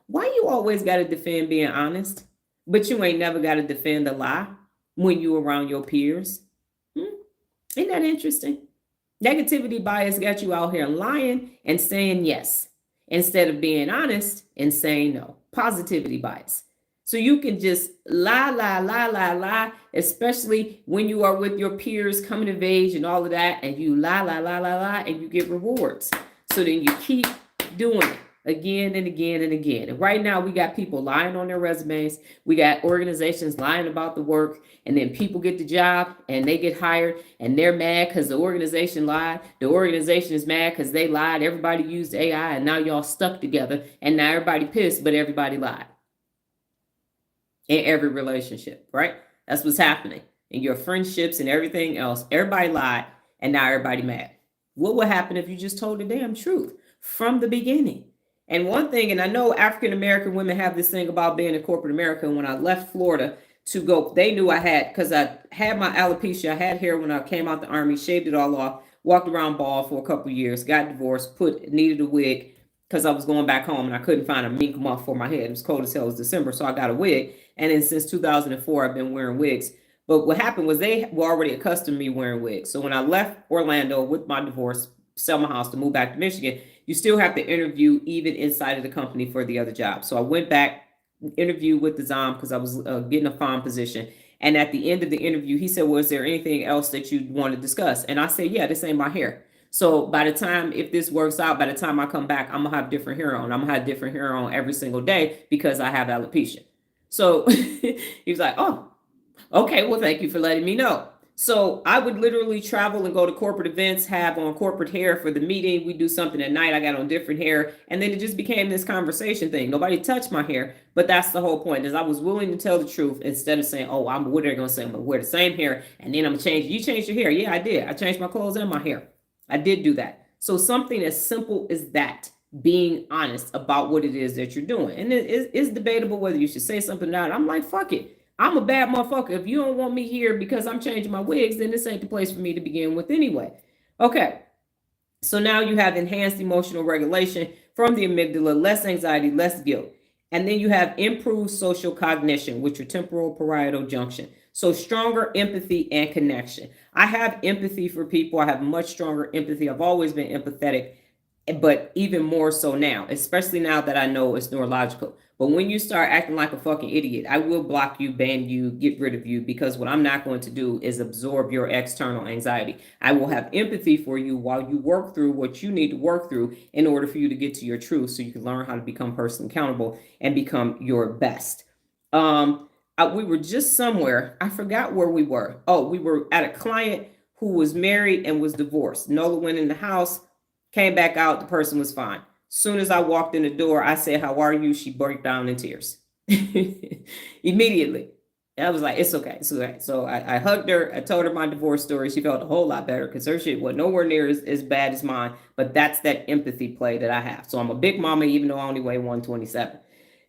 Why you always got to defend being honest, but you ain't never got to defend a lie when you around your peers? Ain't that interesting? Negativity bias got you out here lying and saying yes instead of being honest and saying no. Positivity bias. So you can just lie, especially when you are with your peers coming of age and all of that, and you lie, and you get rewards. So then you keep doing it again and again and again. And right now we got people lying on their resumes. We got organizations lying about the work, and then people get the job and they get hired and they're mad because the organization lied. The organization is mad because they lied. Everybody used AI and now y'all stuck together and now everybody pissed, but everybody lied. In every relationship, right? That's what's happening in your friendships and everything else. Everybody lied and now everybody mad. What would happen if you just told the damn truth from the beginning? And one thing, and I know African-American women have this thing about being in corporate America. When I left Florida to go, they knew I had, because I had my alopecia. I had hair when I came out the Army, shaved it all off, walked around bald for a couple of years, got divorced, needed a wig because I was going back home and I couldn't find a mink muff for my head. It was cold as hell. It was December, so I got a wig. And then since 2004, I've been wearing wigs. But what happened was they were already accustomed to me wearing wigs. So when I left Orlando with my divorce, sell my house to move back to Michigan, you still have to interview even inside of the company for the other job. So I went back, interviewed with the ZOM because I was getting a farm position. And at the end of the interview, he said, well, is there anything else that you want to discuss? And I said, yeah, this ain't my hair. So by the time, if this works out, by the time I come back, I'm going to have different hair on. I'm going to have different hair on every single day because I have alopecia. So he was like, oh, okay, well, thank you for letting me know. So I would literally travel and go to corporate events, have on corporate hair for the meeting. We do something at night. I got on different hair. And then it just became this conversation thing. Nobody touched my hair. But that's the whole point, is I was willing to tell the truth instead of saying, oh, what are they going to say? I'm going to wear the same hair and then I'm going to change. You changed your hair. Yeah, I did. I changed my clothes and my hair. I did do that. So something as simple as that, being honest about what it is that you're doing. And it's debatable whether you should say something or not. I'm like, fuck it. I'm a bad motherfucker. If you don't want me here because I'm changing my wigs, then this ain't the place for me to begin with anyway. Okay. So now you have enhanced emotional regulation from the amygdala, less anxiety, less guilt. And then you have improved social cognition, which are temporal parietal junction. So stronger empathy and connection. I have empathy for people. I have much stronger empathy. I've always been empathetic, but even more so now, especially now that I know it's neurological. But when you start acting like a fucking idiot, I will block you, ban you, get rid of you, because what I'm not going to do is absorb your external anxiety. I will have empathy for you while you work through what you need to work through in order for you to get to your truth, so you can learn how to become personally accountable and become your best. We were just somewhere. I forgot where we were. Oh, we were at a client who was married and was divorced. Nola went in the house, came back out. The person was fine. Soon as I walked in the door, I said, "How are you?" She broke down in tears. Immediately. I was like, it's okay. It's okay. So I hugged her. I told her my divorce story. She felt a whole lot better because her shit was nowhere near as bad as mine. But that's that empathy play that I have. So I'm a big mama, even though I only weigh 127.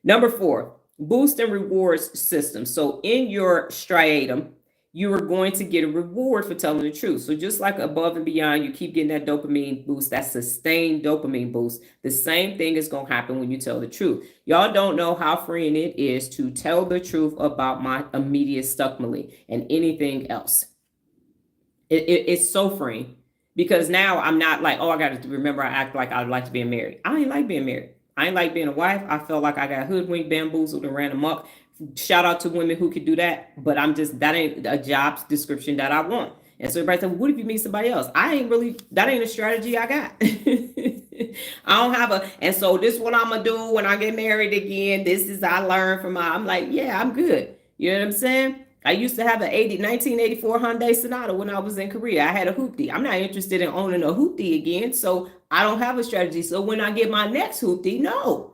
Number 4, boost and rewards system. So in your striatum, you are going to get a reward for telling the truth. So just like above and beyond, you keep getting that dopamine boost, that sustained dopamine boost. The same thing is going to happen when you tell the truth. Y'all don't know how freeing it is to tell the truth about my immediate stuckmally and anything else. It's so freeing, because now I'm not like, oh, I got to remember I act like I'd like to be married. I ain't like being married. I ain't like being a wife. I felt like I got hoodwinked, bamboozled, and ran amok. Shout out to women who could do that, but that ain't a job description that I want. And so everybody said, well, what if you meet somebody else? That ain't a strategy I got. I don't have and so this is what I'm gonna do when I get married again. This is I learned from I'm like, yeah, I'm good. You know what I'm saying? I used to have a 1984 Hyundai Sonata when I was in Korea. I had a hoopty. I'm not interested in owning a hoopty again, so I don't have a strategy. So when I get my next hoopty, no.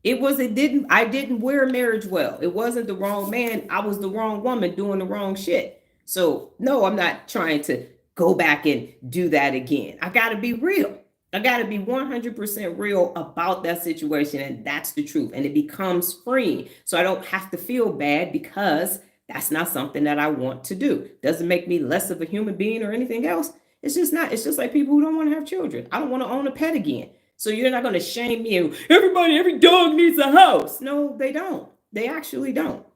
I didn't wear marriage well. It wasn't the wrong man. I was the wrong woman doing the wrong shit. So no, I'm not trying to go back and do that again. I got to be real. I got to be 100% real about that situation. And that's the truth. And it becomes freeing. So I don't have to feel bad, because that's not something that I want to do. Doesn't make me less of a human being or anything else. It's just not. It's just like people who don't want to have children. I don't want to own a pet again. So you're not going to shame me. Every dog needs a house. No, they don't. They actually don't.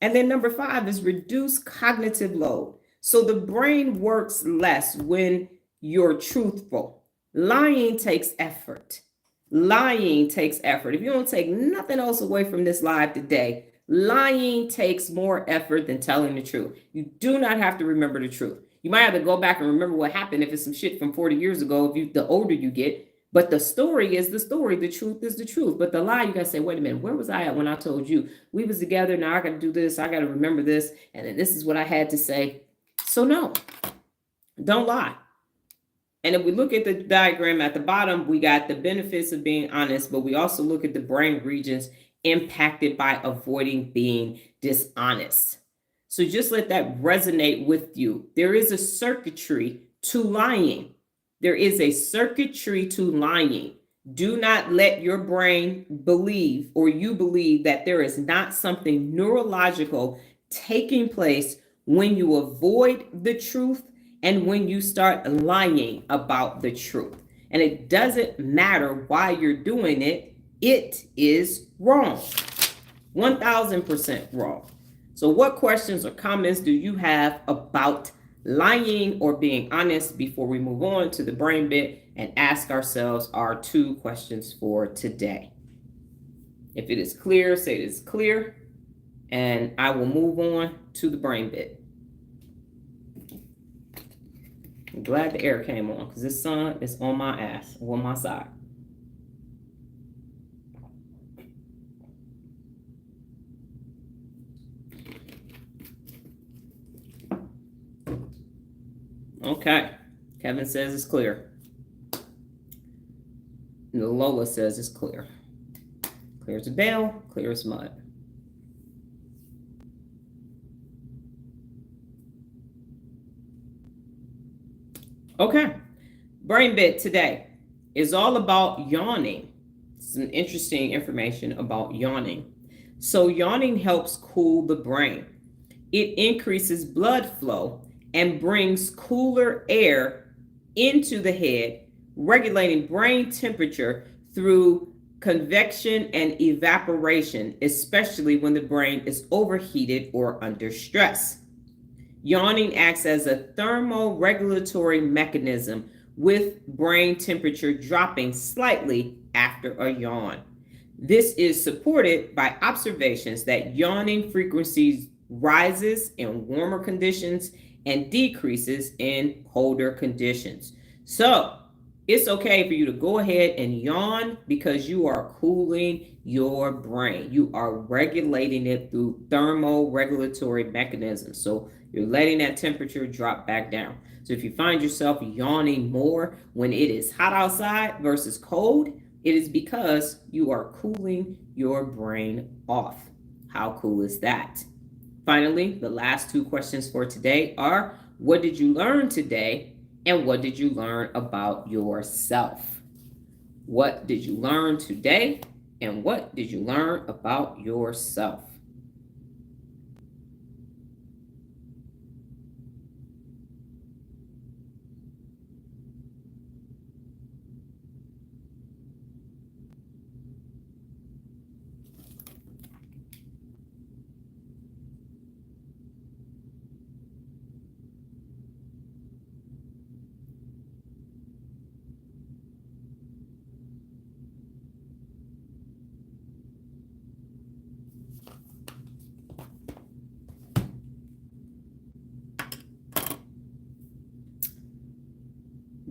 And then number 5 is reduce cognitive load. So the brain works less when you're truthful. Lying takes effort. If you don't take nothing else away from this live today, lying takes more effort than telling the truth. You do not have to remember the truth. You might have to go back and remember what happened if it's some shit from 40 years ago, the older you get. But the story is the story. The truth is the truth. But the lie, you got to say, wait a minute, where was I at when I told you? We was together. Now I got to do this. I got to remember this. And then this is what I had to say. So no, don't lie. And if we look at the diagram at the bottom, we got the benefits of being honest, but we also look at the brain regions impacted by avoiding being dishonest. So just let that resonate with you. There is a circuitry to lying. There is a circuitry to lying. Do not let your brain believe, or you believe, that there is not something neurological taking place when you avoid the truth and when you start lying about the truth. And it doesn't matter why you're doing it. It is wrong. 1000% wrong. So what questions or comments do you have about lying or being honest before we move on to the brain bit and ask ourselves our 2 questions for today? If it is clear, say it is clear, and I will move on to the brain bit. I'm glad the air came on, because this sun is on my ass, on my side. Okay. Kevin says it's clear. Lola says it's clear. Clear as a bell, clear as mud. Okay. Brain Bit today is all about yawning. Some interesting information about yawning. So, yawning helps cool the brain. It increases blood flow and brings cooler air into the head, regulating brain temperature through convection and evaporation, especially when the brain is overheated or under stress. Yawning acts as a thermoregulatory mechanism, with brain temperature dropping slightly after a yawn. This is supported by observations that yawning frequencies rises in warmer conditions and decreases in colder conditions. So, it's okay for you to go ahead and yawn because you are cooling your brain. You are regulating it through thermoregulatory mechanisms. So you're letting that temperature drop back down. So if you find yourself yawning more when it is hot outside versus cold, it is because you are cooling your brain off. How cool is that? Finally, the last two questions for today are, what did you learn today? And what did you learn about yourself? What did you learn today? And what did you learn about yourself?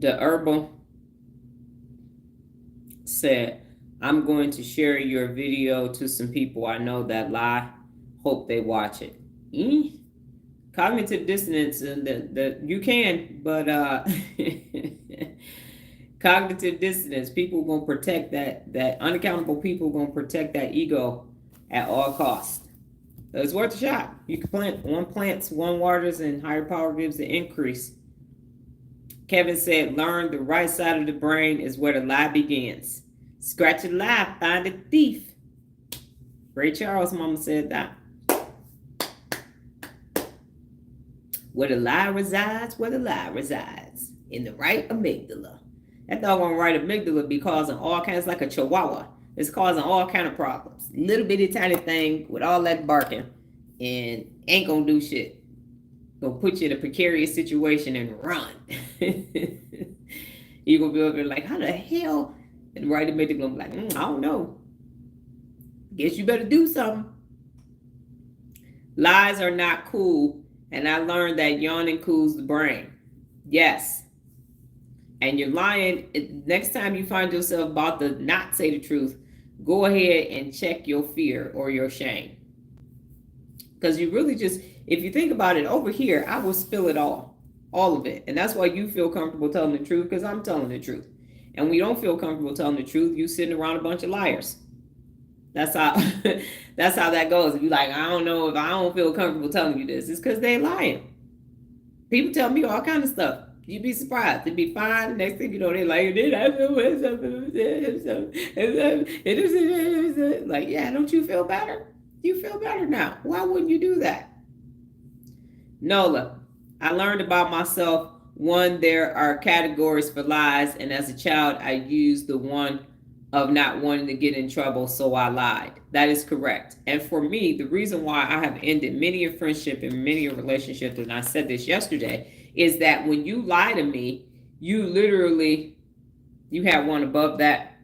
The Herbal said, I'm going to share your video to some people I know that lie. Hope they watch it. Cognitive dissonance, that you can, but cognitive dissonance, people gonna protect that unaccountable people gonna protect that ego at all costs. It's worth a shot. You can plant one plants, one waters, and higher power gives the increase. Kevin said, learn the right side of the brain is where the lie begins. Scratch a lie, find a thief. Ray Charles' mama said that. Where the lie resides, where the lie resides. In the right amygdala. That doggone right amygdala be causing all kinds, like a chihuahua. It's causing all kind of problems. Little bitty tiny thing with all that barking and ain't gonna do shit. Gonna put you in a precarious situation and run. You're gonna be over there like, how the hell? And right amygdala gonna be like, I don't know. Guess you better do something. Lies are not cool, and I learned that yawning cools the brain. Yes. And you're lying. Next time you find yourself about to not say the truth, go ahead and check your fear or your shame. Because you really just, if you think about it, over here, I will spill it all of it. And that's why you feel comfortable telling the truth, because I'm telling the truth. And when you don't feel comfortable telling the truth, you sitting around a bunch of liars. That's how that's how that goes. If you're like, I don't know if I don't feel comfortable telling you this, it's because they're lying. People tell me all kind of stuff. You'd be surprised. It'd be fine. Next thing you know, they're like, like, yeah, don't you feel better? You feel better now. Why wouldn't you do that? Nola, I learned about myself. One, there are categories for lies, and as a child, I used the one of not wanting to get in trouble, so I lied. That is correct. And for me, the reason why I have ended many a friendship and many a relationship, and I said this yesterday, is that when you lie to me, you literally, you have one above that.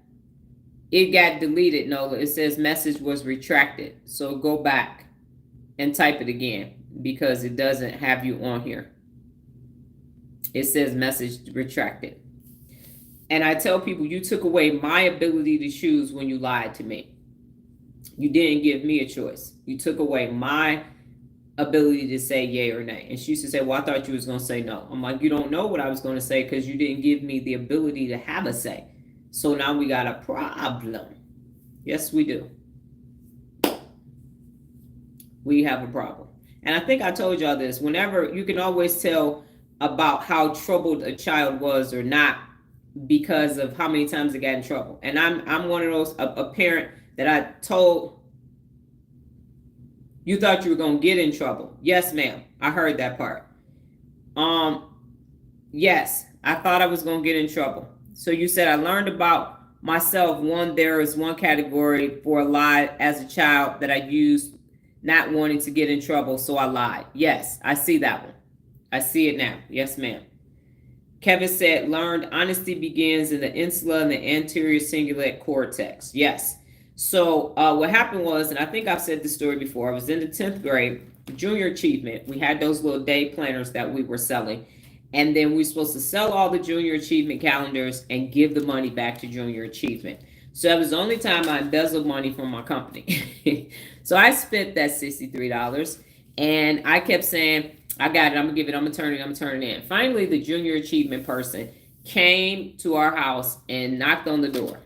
It got deleted, Nola. It says message was retracted. So go back and type it again because it doesn't have you on here. It says message retracted. And I tell people, you took away my ability to choose when you lied to me. You didn't give me a choice. You took away my ability to say yay or nay. And she used to say, well, I thought you was going to say no. I'm like, you don't know what I was going to say because you didn't give me the ability to have a say. So now we got a problem. Yes, we do. We have a problem. And I think I told y'all this. Whenever you can always tell about how troubled a child was or not because of how many times they got in trouble. And I'm one of those a parent that I told, you thought you were gonna get in trouble. Yes, ma'am. I heard that part. Yes, I thought I was gonna get in trouble. So you said I learned about myself. One, there is one category for a lie as a child that I used not wanting to get in trouble, so I lied. Yes, I see that one. I see it now. Yes, ma'am. Kevin said, learned honesty begins in the insula and the anterior cingulate cortex. Yes. So what happened was, and I think I've said this story before, I was in the 10th grade, junior achievement. We had those little day planners that we were selling. And then we were supposed to sell all the junior achievement calendars and give the money back to junior achievement. So that was the only time I embezzled money from my company. So I spent that $63 and I kept saying, I got it, I'm gonna give it, I'm gonna turn it in. Finally, the junior achievement person came to our house and knocked on the door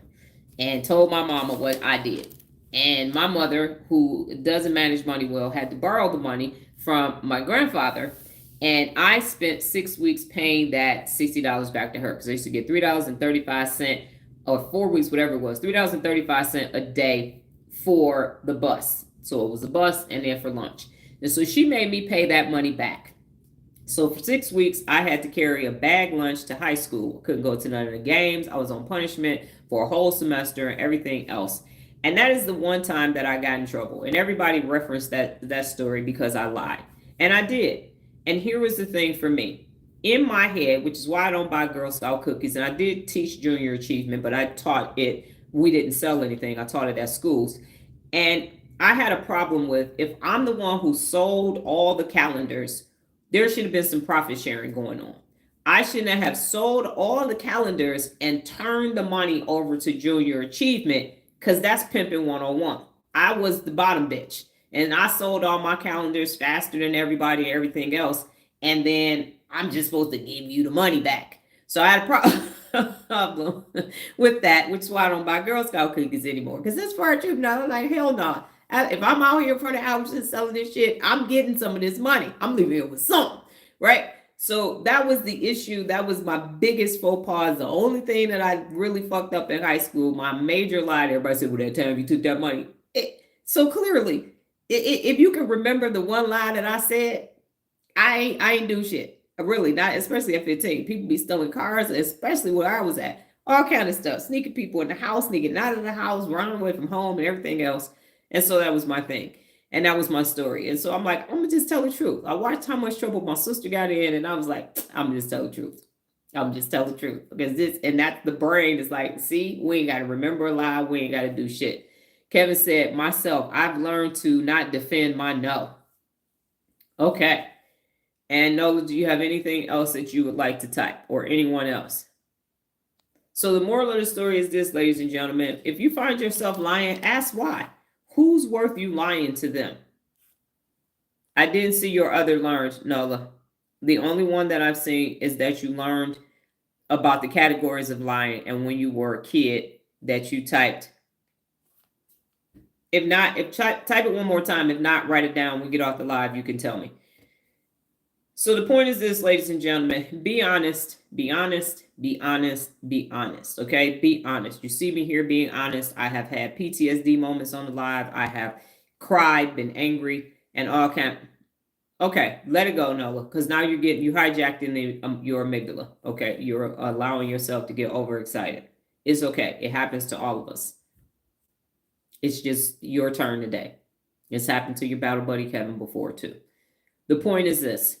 and told my mama what I did. And my mother, who doesn't manage money well, had to borrow the money from my grandfather. And I spent 6 weeks paying that $60 back to her because I used to get $3.35 or 4 weeks, whatever it was, $3.35 a day for the bus. So it was a bus and then for lunch. And so she made me pay that money back. So for 6 weeks, I had to carry a bag lunch to high school. Couldn't go to none of the games. I was on punishment for a whole semester and everything else. And that is the one time that I got in trouble. And everybody referenced that story because I lied. And I did. And here was the thing for me. In my head, which is why I don't buy Girl Scout cookies, and I did teach junior achievement, but I taught it, we didn't sell anything. I taught it at schools. And I had a problem with, if I'm the one who sold all the calendars, there should have been some profit sharing going on. I shouldn't have sold all the calendars and turned the money over to junior achievement because that's pimping 101. I was the bottom bitch and I sold all my calendars faster than everybody and everything else. And then I'm just supposed to give you the money back. So I had a problem with that, which is why I don't buy Girl Scout cookies anymore. Because this far trip now, I'm like, hell no. If I'm out here in front of houses selling this shit, I'm getting some of this money. I'm leaving it with some, right? So that was the issue. That was my biggest faux pas. The only thing that I really fucked up in high school, my major lie. Everybody said, well, that time you took that money. So clearly, if you can remember the one lie that I said, I ain't do shit. Really, not especially at 15. People be stealing cars, especially where I was at. All kind of stuff. Sneaking people in the house, sneaking out of the house, running away from home and everything else. And so that was my thing. And that was my story. And so I'm like, I'm going to just tell the truth. I watched how much trouble my sister got in. And I was like, I'm going to just tell the truth. I'm just tell the truth. Because that's the brain is like, see, we ain't got to remember a lie. We ain't got to do shit. Kevin said, myself, I've learned to not defend my no. Okay. And Nola, do you have anything else that you would like to type or anyone else? So the moral of the story is this, ladies and gentlemen. If you find yourself lying, ask why. Who's worth you lying to them? I didn't see your other learned, Nola. The only one that I've seen is that you learned about the categories of lying and when you were a kid that you typed. If not, type it one more time. If not, write it down. When we get off the live, you can tell me. So the point is this, ladies and gentlemen, be honest, be honest, be honest, be honest, okay? Be honest. You see me here being honest. I have had PTSD moments on the live. I have cried, been angry, and all kind. Okay, let it go, Nola, because now you hijacked in your amygdala, okay? You're allowing yourself to get overexcited. It's okay. It happens to all of us. It's just your turn today. It's happened to your battle buddy, Kevin, before, too. The point is this.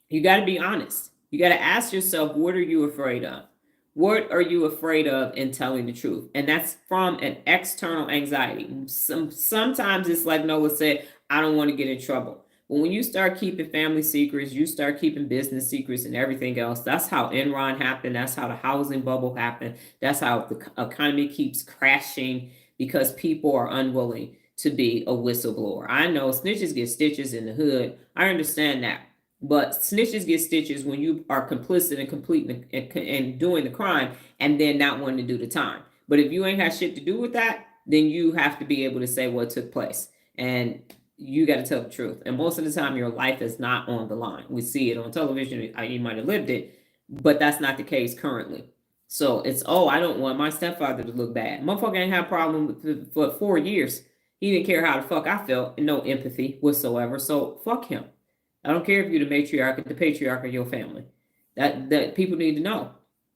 You got to be honest. You got to ask yourself, what are you afraid of? What are you afraid of in telling the truth? And that's from an external anxiety. Sometimes it's like Noah said, I don't want to get in trouble. But when you start keeping family secrets, you start keeping business secrets and everything else. That's how Enron happened. That's how the housing bubble happened. That's how the economy keeps crashing because people are unwilling to be a whistleblower. I know snitches get stitches in the hood. I understand that. But snitches get stitches when you are complicit and complete and doing the crime and then not wanting to do the time. But if you ain't had shit to do with that, then you have to be able to say what took place. And you got to tell the truth. And most of the time, your life is not on the line. We see it on television. You might have lived it, but that's not the case currently. So it's, oh, I don't want my stepfather to look bad. Motherfucker ain't had a problem for 4 years. He didn't care how the fuck I felt, and no empathy whatsoever. So fuck him. I don't care if you're the matriarch, the patriarch of your family. That people need to know.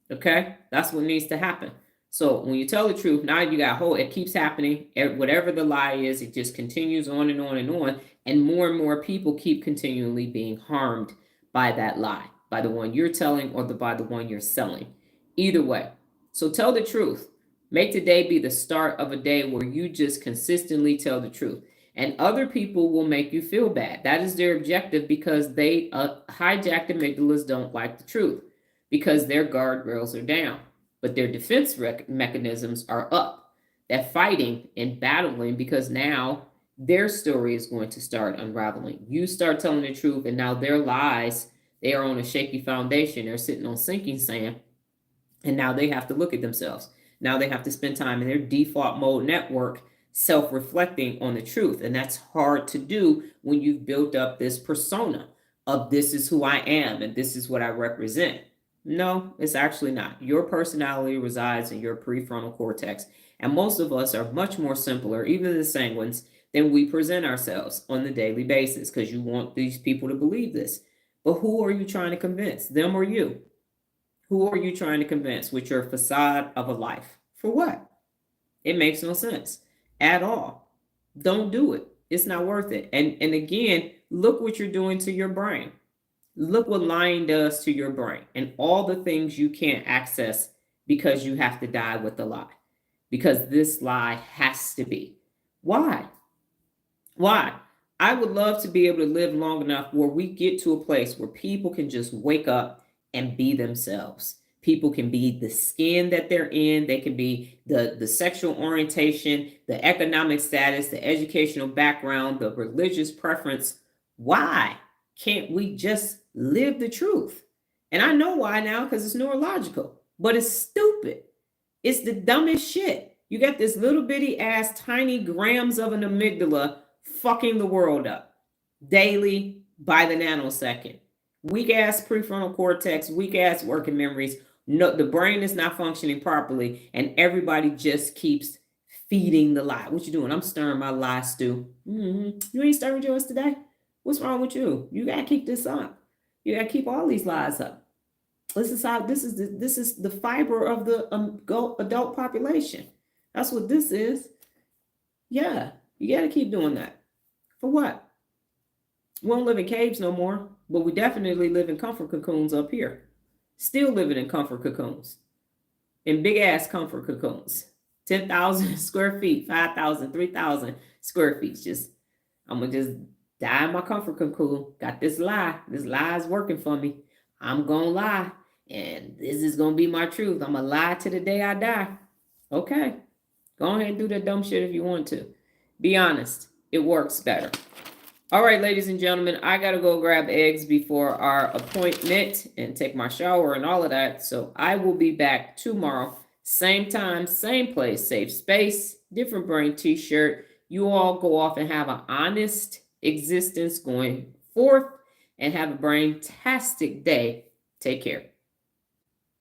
Okay? That's what needs to happen. So when you tell the truth, now you got it keeps happening. Whatever the lie is, it just continues on and on and on. And more people keep continually being harmed by that lie, by the one you're telling or by the one you're selling. Either way. So tell the truth. Make today be the start of a day where you just consistently tell the truth. And other people will make you feel bad. That is their objective because they hijacked amygdalas don't like the truth because their guardrails are down, but their defense mechanisms are up. They're fighting and battling because now their story is going to start unraveling. You start telling the truth, and now their lies, they are on a shaky foundation. They're sitting on sinking sand, and now they have to look at themselves. Now they have to spend time in their default mode network self-reflecting on the truth. And that's hard to do when you've built up this persona of this is who I am and this is what I represent. No, it's actually not. Your personality resides in your prefrontal cortex. And most of us are much more simpler, even the sanguines, than we present ourselves on the daily basis because you want these people to believe this. But who are you trying to convince, them or you? Who are you trying to convince with your facade of a life? For what? It makes no sense at all. Don't do it. It's not worth it. And again, look what you're doing to your brain. Look what lying does to your brain and all the things you can't access because you have to die with the lie. Because this lie has to be. Why? Why? I would love to be able to live long enough where we get to a place where people can just wake up and be themselves. People can be the skin that they're in. They can be the sexual orientation, the economic status, the educational background, the religious preference. Why can't we just live the truth? And I know why now, because it's neurological, but it's stupid. It's the dumbest shit. You got this little bitty ass tiny grams of an amygdala fucking the world up daily by the nanosecond. Weak ass prefrontal cortex, weak ass working memories. No, the brain is not functioning properly, and everybody just keeps feeding the lie. What you doing? I'm stirring my lie stew. You ain't stirring yours today? What's wrong with you? You gotta keep this up. You gotta keep all these lies up. This is how this is the fiber of the adult population. That's what this is. Yeah, you gotta keep doing that. For what? We don't live in caves no more, but we definitely live in comfort cocoons up here. Still living in comfort cocoons. In big ass comfort cocoons. 10,000 square feet, 5,000, 3,000 square feet. I'm going to just die in my comfort cocoon. Got this lie. This lie is working for me. I'm going to lie. And this is going to be my truth. I'm going to lie to the day I die. Okay. Go ahead and do that dumb shit if you want to. Be honest. It works better. All right, ladies and gentlemen, I got to go grab eggs before our appointment and take my shower and all of that. So I will be back tomorrow. Same time, same place, safe space, different brain t-shirt. You all go off and have an honest existence going forth and have a brain-tastic day. Take care.